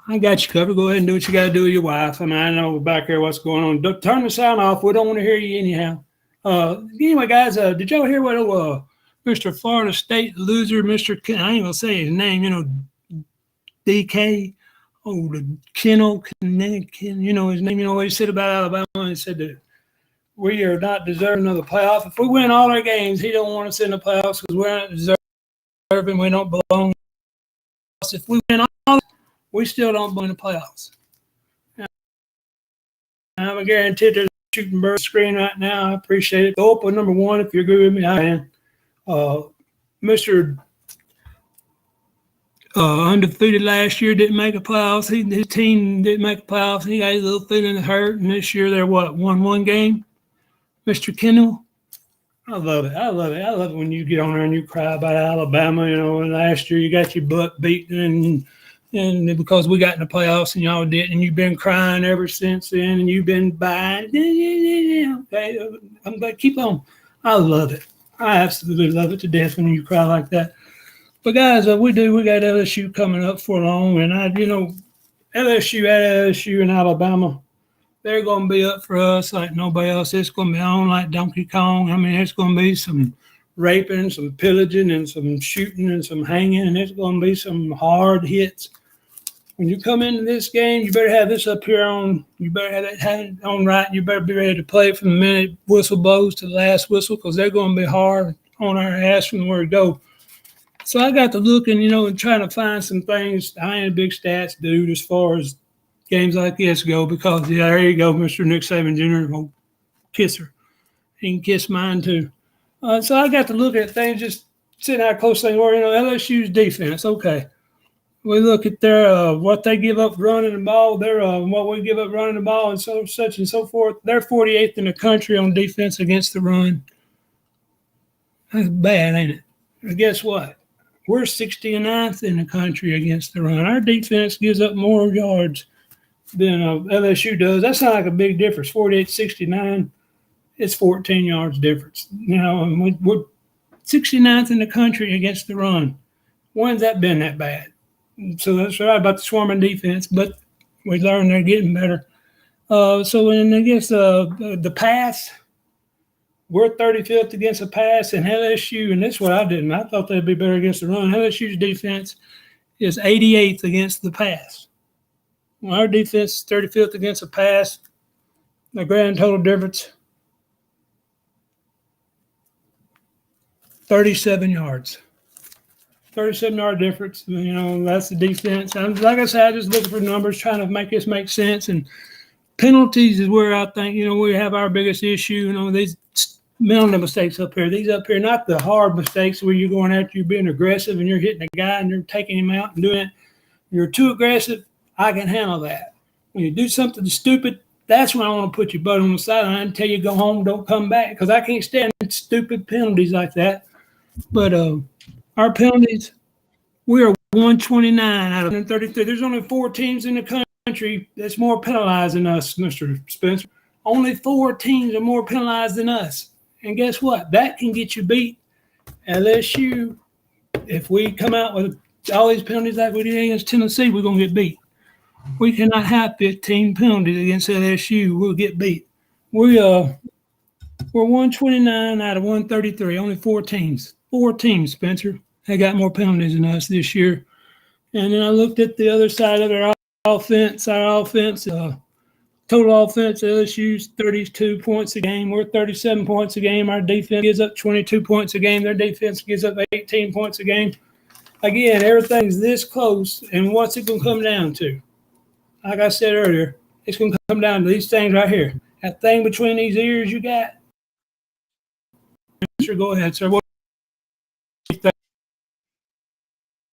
I got you covered. Go ahead and do what you got to do with your wife. I mean, I know back there what's going on. Turn the sound off. We don't want to hear you anyhow. Anyway, guys, did y'all hear what Mr. Florida State loser, Mr. I ain't going to say his name, DK? Oh, the Kennel, his name, what he said about Alabama. He said that we are not deserving of the playoff. If we win all our games, he don't want us in the playoffs because we're not deserving. We don't belong. If we win all, we still don't belong in the playoffs. I'm guaranteed there's a shooting bird screen right now. I appreciate it. Go up with number one if you agree with me. I am. Mr. Undefeated last year didn't make a playoffs. His team didn't make a playoffs. He got his little feeling hurt, and this year they're won one game. Mr. Kendall, I love it. I love it when you get on there and you cry about Alabama. And last year you got your butt beaten, and because we got in the playoffs and y'all didn't, and you've been crying ever since then, and you've been buying. Okay, I'm going to keep on. I love it. I absolutely love it to death when you cry like that. But guys, we got LSU coming up for long, and LSU and Alabama, they're going to be up for us like nobody else. It's going to be on like Donkey Kong. I mean, it's going to be some raping, some pillaging, and some shooting, and some hanging, and it's going to be some hard hits. When you come into this game, you better have this up here on. You better have it on right. You better be ready to play from the minute whistle blows to the last whistle, because they're going to be hard on our ass from where we go. So I got to looking, and trying to find some things. I ain't a big stats dude as far as games like this go, because there you go, Mr. Nick Saban Jr. Go kiss her. He can kiss mine too. So I got to look at things, just seeing how close they were. LSU's defense. Okay, we look at their what they give up running the ball. Their what we give up running the ball, and such and so forth. They're 48th in the country on defense against the run. That's bad, ain't it? But guess what? We're 69th in the country against the run. Our defense gives up more yards than LSU does. That's not like a big difference. 48-69, it's 14 yards difference. And we're 69th in the country against the run. When's that been that bad? So that's right about the swarming defense, but we learned they're getting better. So then I guess the pass, we're 35th against the pass, and LSU, and this is what I didn't. I thought they'd be better against the run. LSU's defense is 88th against the pass. Well, our defense is 35th against the pass. The grand total difference, 37 yards. 37-yard difference. That's the defense. Like I said, I just looking for numbers, trying to make this make sense. And penalties is where I think, we have our biggest issue. These mental mistakes up here. These up here, not the hard mistakes where you're going after you being aggressive and you're hitting a guy and you're taking him out and doing it. You're too aggressive. I can handle that. When you do something stupid, that's when I want to put your butt on the sideline and tell you go home, don't come back, because I can't stand stupid penalties like that. But our penalties, we are 129 out of 133. There's only 4 teams in the country that's more penalized than us, Mr. Spencer. Only 4 teams are more penalized than us. And guess what? That can get you beat. LSU, if we come out with all these penalties like we did against Tennessee, we're going to get beat. We cannot have 15 penalties against LSU. We'll get beat. We're 129 out of 133. Only 4 teams. 4 teams, Spencer. They got more penalties than us this year. And then I looked at the other side of their offense. Our offense, total offense, LSU's 32 points a game. We're 37 points a game. Our defense gives up 22 points a game. Their defense gives up 18 points a game. Again, everything's this close. And what's it going to come down to? Like I said earlier, It's going to come down to these things right here. That thing between these ears you got. Sure, go ahead, sir. What do you think?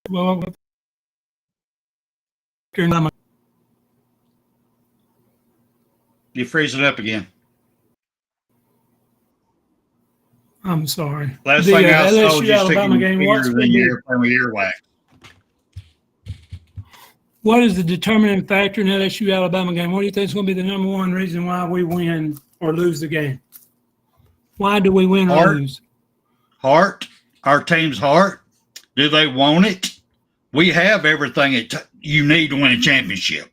Well, You're freezing up again. I'm sorry. Last thing I saw, LSU just Alabama taking game. fingers in your earwax. What is the determining factor in LSU Alabama game? What do you think is going to be the number one reason why we win or lose the game? Why do we win or lose? Heart. Our team's heart. Do they want it? We have everything you need to win a championship.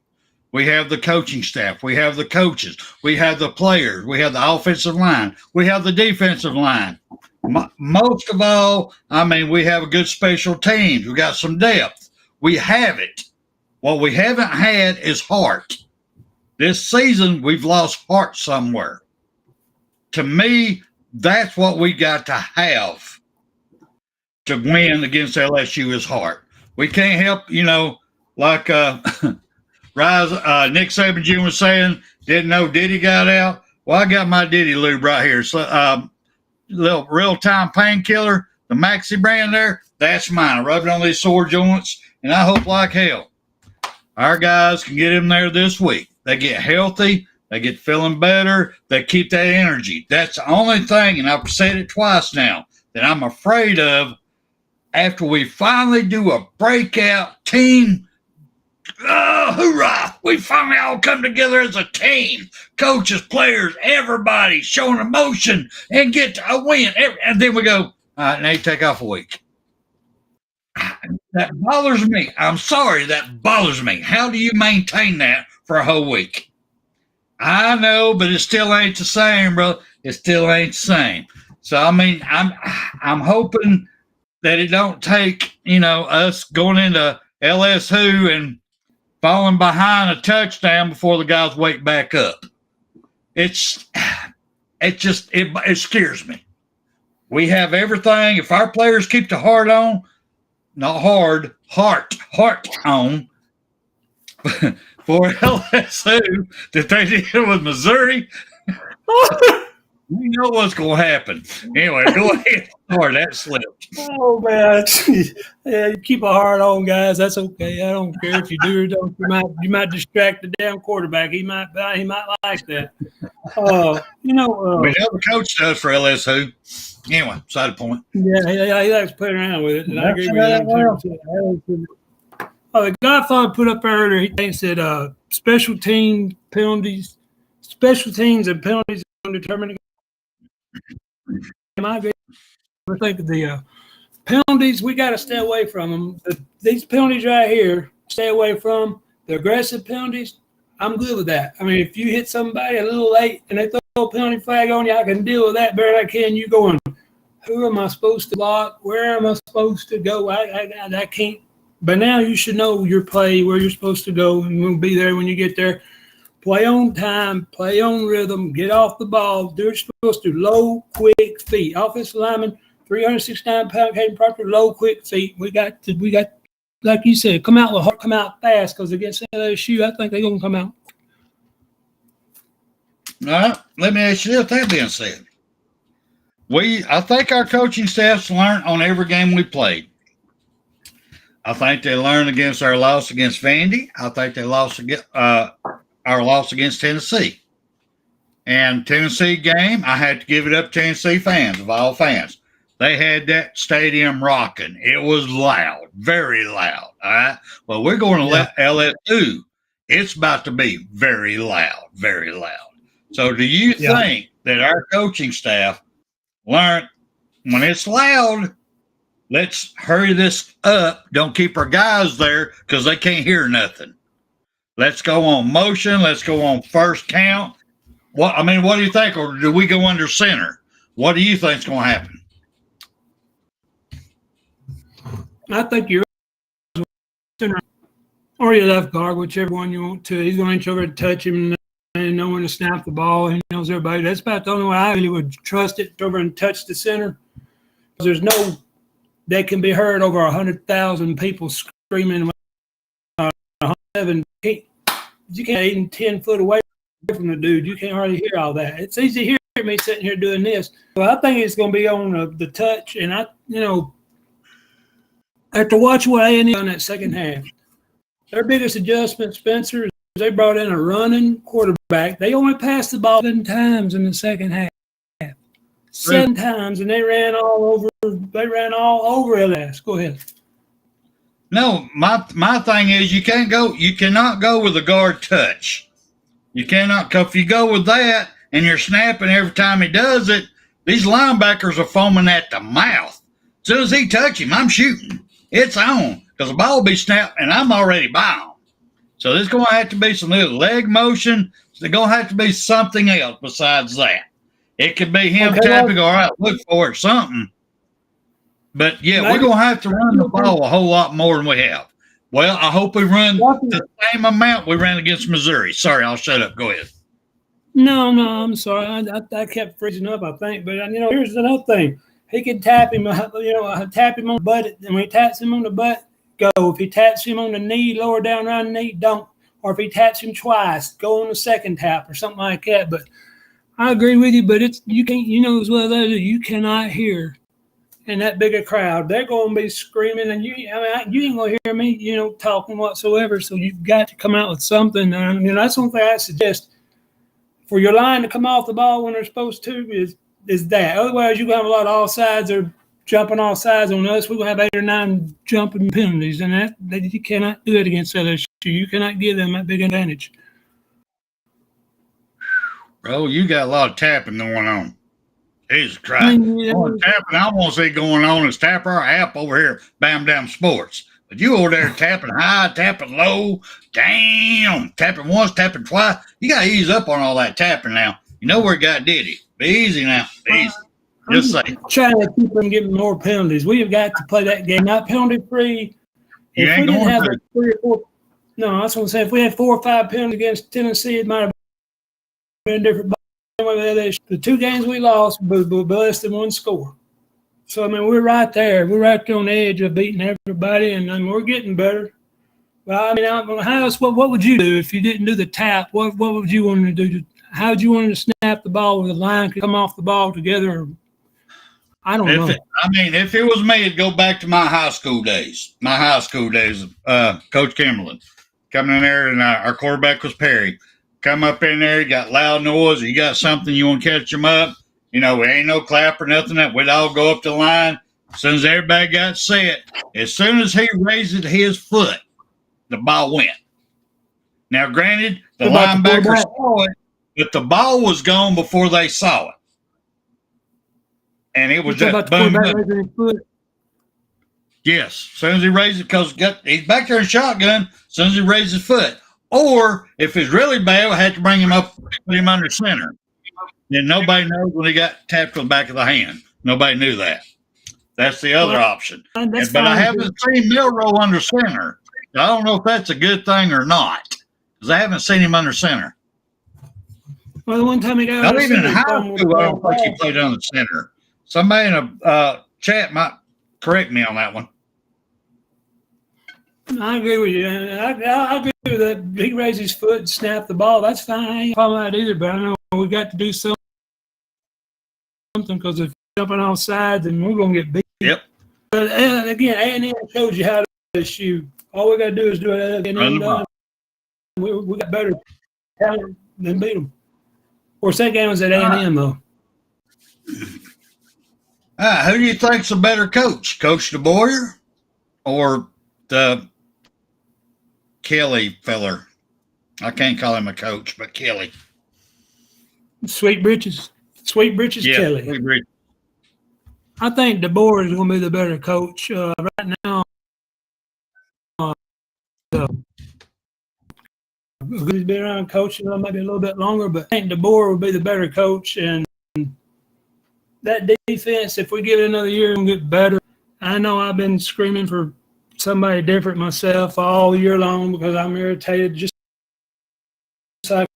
We have the coaching staff. We have the coaches. We have the players. We have the offensive line. We have the defensive line. Most of all, I mean, we have a good special teams. We got some depth. We have it. What we haven't had is heart. This season, we've lost heart somewhere. To me, that's what we got to have to win against LSU is heart. We can't help, like Nick Saban Jr. was saying, didn't know Diddy got out. Well, I got my Diddy lube right here. So, little real-time painkiller, the Maxi brand there, that's mine. I rub it on these sore joints, and I hope like hell our guys can get in there this week. They get healthy. They get feeling better. They keep that energy. That's the only thing, and I've said it twice now, that I'm afraid of after we finally do a breakout team. Hoorah! We finally all come together as a team. Coaches, players, everybody showing emotion and get a win. And then we go, all right, now you take off a week. That bothers me. I'm sorry, that bothers me. How do you maintain that for a whole week? I know, but it still ain't the same, bro. It still ain't the same. So, I mean, I'm hoping that it don't take, us going into LSwho and falling behind a touchdown before the guys wake back up. It scares me. We have everything. If our players keep the heart on, not hard, heart on for LSwho that they did with Miissouri, we know what's going to happen. Anyway, go ahead. Sorry, that slipped. Oh, man. Yeah, you keep a heart on, guys. That's okay. I don't care if you do or don't. You might distract the damn quarterback. He might like that. We know the coach does for LSwho. Anyway, side point. Yeah, he likes playing around with it. And I agree with that. The Godfather put up earlier, he thinks that special teams and penalties are determining. I agree. I think the penalties, we got to stay away from them. These penalties right here, stay away from. The aggressive penalties, I'm good with that. I mean, if you hit somebody a little late and they throw a penalty flag on you, I can deal with that better than I can. You going, who am I supposed to block? Where am I supposed to go? I can't. But now you should know your play, where you're supposed to go, and we'll be there when you get there. Play on time, play on rhythm, get off the ball, do what you're supposed to. Low, quick feet. Offensive lineman, 369-pound Caden Proctor, low, quick feet. We got, like you said, come out with heart, come out fast, because against LSU, I think they're going to come out. All right, let me ask you this. That being said, I think our coaching staff's learned on every game we played. I think they learned against our loss against Vandy. I think they lost against our loss against Tennessee. And Tennessee game, I had to give it up to Tennessee fans, of all fans. They had that stadium rocking. It was loud, very loud. All right. Well, we're going to let LSU. It's about to be very loud, very loud. So do you think that our coaching staff learned when it's loud, let's hurry this up. Don't keep our guys there because they can't hear nothing. Let's go on motion. Let's go on first count. What do you think? Or do we go under center? What do you think is going to happen? I think you're center or your left guard, whichever one you want to. He's going to reach over and touch him and know when to snap the ball. He knows everybody. That's about the only way I really would trust it, over and touch the center. There's no – they can be heard over 100,000 people screaming. you can't even 10 foot away from the dude. You can't hardly hear all that. It's easy to hear me sitting here doing this. Well, I think it's going to be on the touch, and after watching what A&M on that second half, their biggest adjustment, Spencer, is they brought in a running quarterback. They only passed the ball 7 times in the second half. 7 times, and they ran all over LS. Go ahead. No, my thing is you cannot go with a guard touch. You cannot. If you go with that and you're snapping every time he does it, these linebackers are foaming at the mouth. As soon as he touch him, I'm shooting. It's on because the ball will be snapped and I'm already bound. So there's going to have to be some little leg motion. There's going to have to be something else besides that. It could be him tapping, all right, look for it, something. But, yeah, we're going to have to run the ball a whole lot more than we have. Well, I hope we run the same amount we ran against Miissouri. Sorry, I'll shut up. Go ahead. No, I'm sorry. I kept freezing up, I think. But, here's another thing. He can tap him, tap him on the butt. And when he taps him on the butt, go. If he taps him on the knee, lower down around the knee, don't. Or if he taps him twice, go on the second tap or something like that. But I agree with you, but you can't, as well as you cannot hear in that bigger crowd. They're going to be screaming, and you ain't going to hear me, talking whatsoever. So you've got to come out with something. And that's one thing I suggest for your line to come off the ball when they're supposed to is that. Otherwise, you're going to have a lot of offsides or jumping off sides on us. We're going to have 8 or 9 jumping penalties, and that you cannot do it against LSU. You cannot give them that big advantage. Bro, you got a lot of tapping going on. Jesus Christ. Tapping I want to see going on is tap our app over here, BAMA Sports. But you over there tapping high, tapping low, damn, tapping once, tapping twice. You got to ease up on all that tapping now. You know where God did it. Be easy now. Be easy. Just say. Trying to keep them getting more penalties. We have got to play that game, not penalty-free. You ain't going to. 3 or 4. No, I was going to say, if we had 4 or 5 penalties against Tennessee, it might have been different. The 2 games we lost were less than 1 score. So, we're right there. We're right there on the edge of beating everybody, and we're getting better. Well, what would you do if you didn't do the tap? What would you want to do? How would you want to snap the ball where the line could come off the ball together? I don't know. If it was me, it'd go back to my high school days. Coach Kimberlin coming in there, and our quarterback was Perry. Come up in there, you got loud noise, or you got something you want to catch them up. We ain't no clap or nothing. We'd all go up the line. As soon as everybody got set, as soon as he raised his foot, the ball went. Now, granted, the linebacker saw it, but the ball was gone before they saw it. And it was just boom. Yes, as soon as he raised it, because he's back there in shotgun, as soon as he raised his foot. Or if it's really bad, we had to bring him up, put him under center. And nobody knows when he got tapped to the back of the hand. Nobody knew that. That's the other option. But I haven't seen Milroe under center. I don't know if that's a good thing or not, because I haven't seen him under center. Well, the one time he got not even in high school, I don't think he played under center. Somebody in a chat might correct me on that one. I agree with you. I agree with that. He raised his foot and snapped the ball. That's fine. I ain't problem with that either. But I know we got to do something because if jumping off sides, then we're going to get beat. Yep. But again, A&M shows you how to shoot. All we got to do is do it. And we got better talent than beat them. Of course, that game was at A&M, though. Who do you think's a better coach? Coach DeBoer or the Kelly feller? I can't call him a coach, but Kelly. Sweet Britches Kelly. Sweet Britches. I think DeBoer is going to be the better coach right now. He's been around coaching maybe a little bit longer, but I think DeBoer will be the better coach. And that defense, if we give it another year, we'll get better. I know I've been screaming for somebody different myself all year long because I'm irritated just like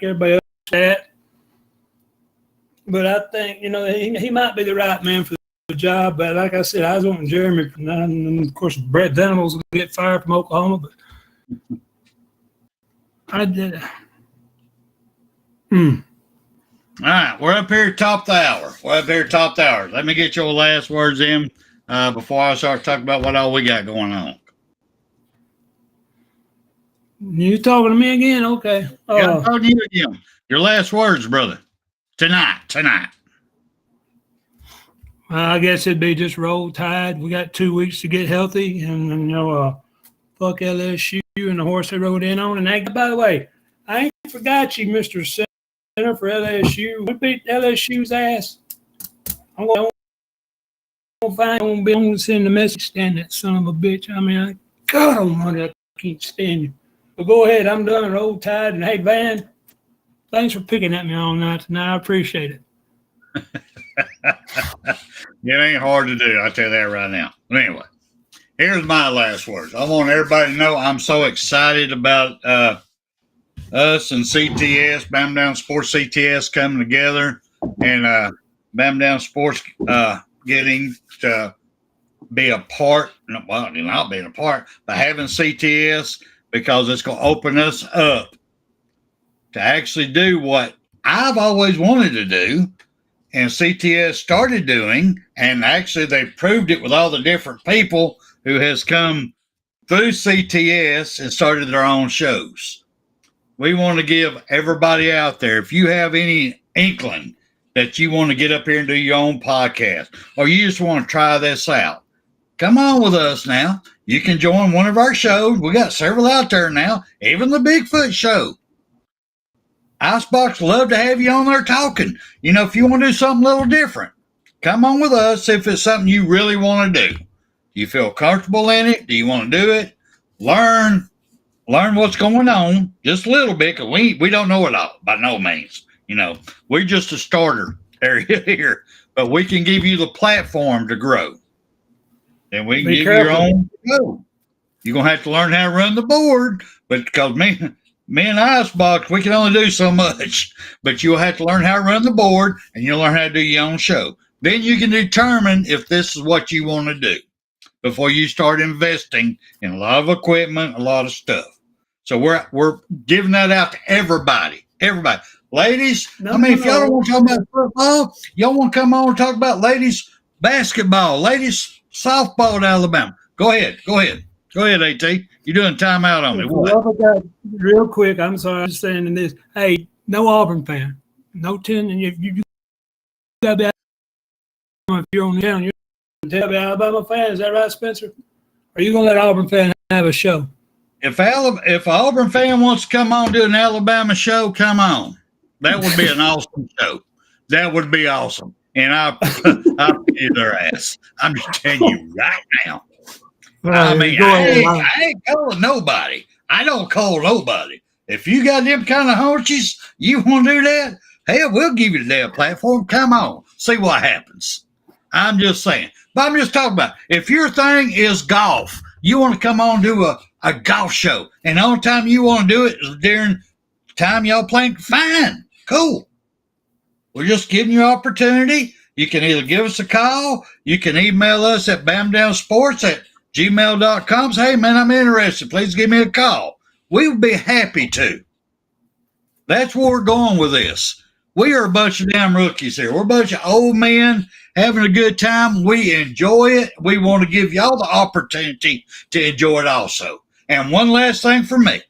everybody else. But I think, he might be the right man for the job. But like I said, I was wanting Jeremy. And of course, Brett Venables will get fired from Oklahoma. But I did. All right, we're up here top the hour. Let me get your last words in before I start talking about what all we got going on. You talking to me again? Okay. Yeah, I'm talking to you again. Your last words, brother. Tonight. I guess it'd be just roll tide. We got 2 weeks to get healthy, and fuck LSU and the horse they rode in on. And by the way, I ain't forgot you, Mr. Center for LSU. We beat LSU's ass. I'm gonna send a message. Stand that son of a bitch. I mean, God Almighty, I can't stand you. But go ahead. I'm done. Roll tide. And hey, Van, thanks for picking at me all night tonight. I appreciate it. It ain't hard to do. I'll tell you that right now. But anyway, here's my last words. I want everybody to know I'm so excited about us and CTS, BAMA Down Sports CTS coming together, and BAMA Down Sports getting to be a part, well, not being a part, but having CTS, because it's going to open us up to actually do what I've always wanted to do, and CTS started doing, and actually they proved it with all the different people who has come through CTS and started their own shows. We want to give everybody out there, if you have any inkling that you want to get up here and do your own podcast, or you just want to try this out, come on with us now. You can join one of our shows. We got several out there now, even the Bigfoot show. Icebox love to have you on there talking. If you want to do something a little different, come on with us if it's something you really want to do. Do you feel comfortable in it? Do you want to do it? Learn what's going on just a little bit, because we don't know it all by no means. We're just a starter area here, but we can give you the platform to grow. And we can give you your own show. You're going to have to learn how to run the board, but because me and Icebox, we can only do so much, but you'll have to learn how to run the board, and you'll learn how to do your own show. Then you can determine if this is what you want to do before you start investing in a lot of equipment, a lot of stuff. So we're giving that out to everybody. Ladies, if y'all don't want to talk about football, y'all want to come on and talk about ladies basketball, ladies softball at Alabama. Go ahead, AT. You're doing timeout on me. What? Real quick, I'm sorry, I'm just saying this. Hey, no Auburn fan, no 10, and you got to be if you're on the channel, you're an Alabama fan. Is that right, Spencer? Are you going to let Auburn fan have a show? If an Auburn fan wants to come on and do an Alabama show, come on. That would be an awesome show. That would be awesome. And I'll pay their ass. I'm just telling you right now. I ain't calling nobody. I don't call nobody. If you got them kind of hunches, you want to do that, hell, we'll give you the damn platform. Come on. See what happens. I'm just saying. But I'm just talking about, if your thing is golf, you want to come on and do a golf show, and the only time you want to do it is during the time y'all playing, fine, cool. We're just giving you an opportunity. You can either give us a call, you can email us at bamdownsports@gmail.com. Say, hey, man, I'm interested. Please give me a call. We would be happy to. That's where we're going with this. We are a bunch of damn rookies here. We're a bunch of old men having a good time. We enjoy it. We want to give y'all the opportunity to enjoy it also. And one last thing for me.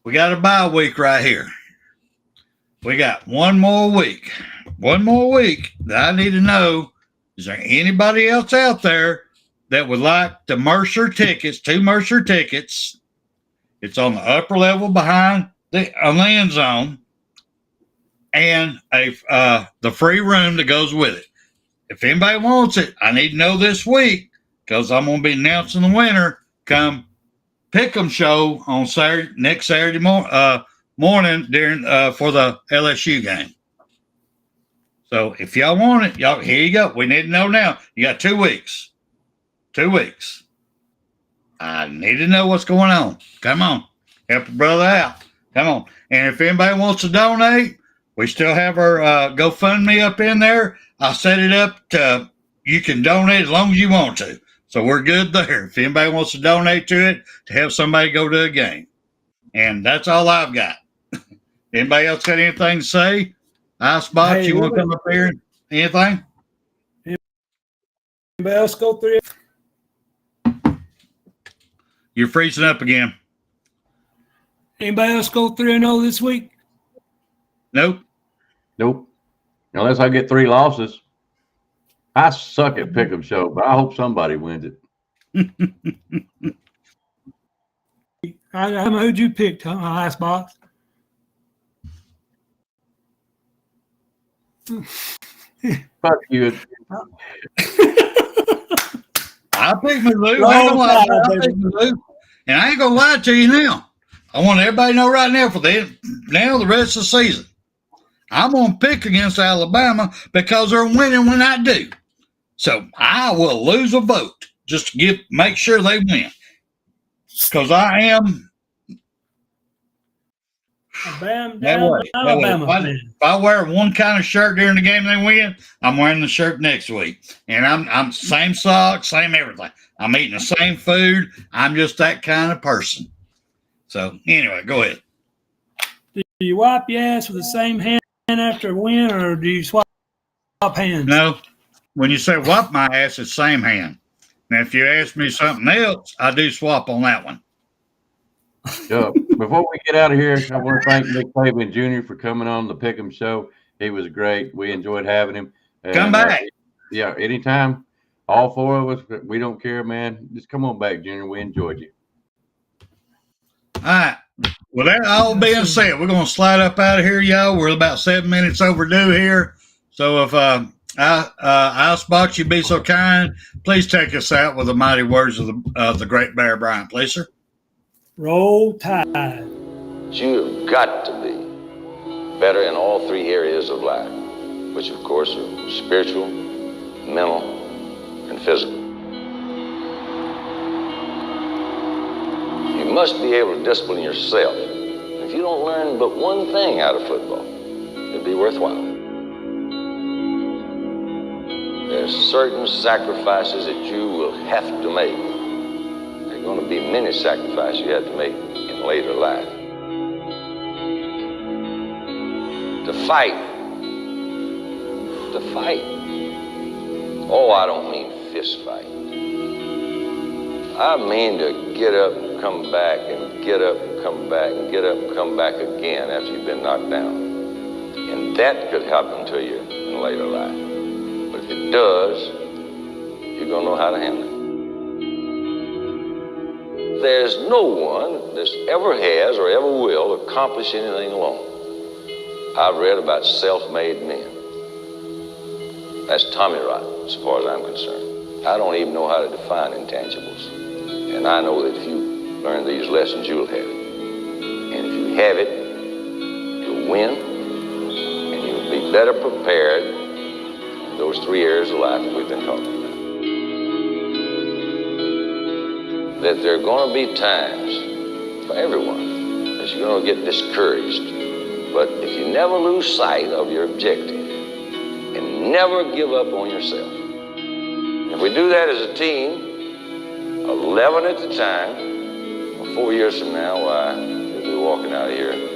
We got a bye week right here. We got one more week. One more week that I need to know, is there anybody else out there that would like the Mercer tickets, 2 Mercer tickets? It's on the upper level behind the end zone, and the free room that goes with it. If anybody wants it, I need to know this week, because I'm going to be announcing the winner come Pickem show on next Saturday morning during for the LSU game. So if y'all want it, y'all, here you go. We need to know now. You got 2 weeks. 2 weeks. I need to know what's going on. Come on. Help a brother out. Come on. And if anybody wants to donate, we still have our GoFundMe up in there. I'll set it up to, you can donate as long as you want to. So we're good there. If anybody wants to donate to it, to have somebody go to a game. And that's all I've got. Anybody else got anything to say? Icebox, Hey, you want to come up here? Anything? Anybody else go through it? You're freezing up again. Anybody else go 3-0 this week? Nope. Unless I get 3 losses. I suck at Pickem show, but I hope somebody wins it. Who'd you pick, Icebox? Fuck you. I picked Mizzou. I ain't gonna lie to you. I picked Mizzou. And I ain't gonna lie to you now. I want everybody to know right now for the rest of the season. I'm gonna pick against Alabama because they're winning when I do. So I will lose a vote just to make sure they win. Because I am Alabama. If I wear one kind of shirt during the game they win, I'm wearing the shirt next week. And I'm same socks, same everything. I'm eating the same food. I'm just that kind of person. So anyway, go ahead. Do you wipe your ass with the same hand after a win, or do you swap hands? No. When you say wipe my ass, it's same hand. Now, if you ask me something else, I do swap on that one. Before we get out of here, I want to thank Nick Saban Jr. for coming on the Pickem show. He was great. We enjoyed having him. And, come back. Anytime. All 4 of us, we don't care, man. Just come on back, Junior. We enjoyed you. All right. Well, that all being said, we're going to slide up out of here, y'all. We're about 7 minutes overdue here. So if Icebox, you be so kind, please take us out with the mighty words of the great Bear Bryant, please, sir. Roll Tide. You've got to be better in all 3 areas of life, which of course are spiritual, mental, and physical. You must be able to discipline yourself. If you don't learn but one thing out of football, it'll be worthwhile. There's certain sacrifices that you will have to make. There are going to be many sacrifices you have to make in later life. To fight. Oh, I don't mean fist fight. I mean to get up and come back and get up and come back and get up and come back again after you've been knocked down. And that could happen to you in later life. But if it does, you're going to know how to handle it. There's no one that ever has or ever will accomplish anything alone. I've read about self-made men. That's Tommy rot, as far as I'm concerned. I don't even know how to define intangibles. And I know that if you learn these lessons, you'll have it. And if you have it, you'll win, and you'll be better prepared in those 3 areas of life that we've been talking about. That there are going to be times for everyone that you're going to get discouraged. But if you never lose sight of your objective and never give up on yourself, if we do that as a team, 11 at the time, 4 years from now, why, we'll be walking out of here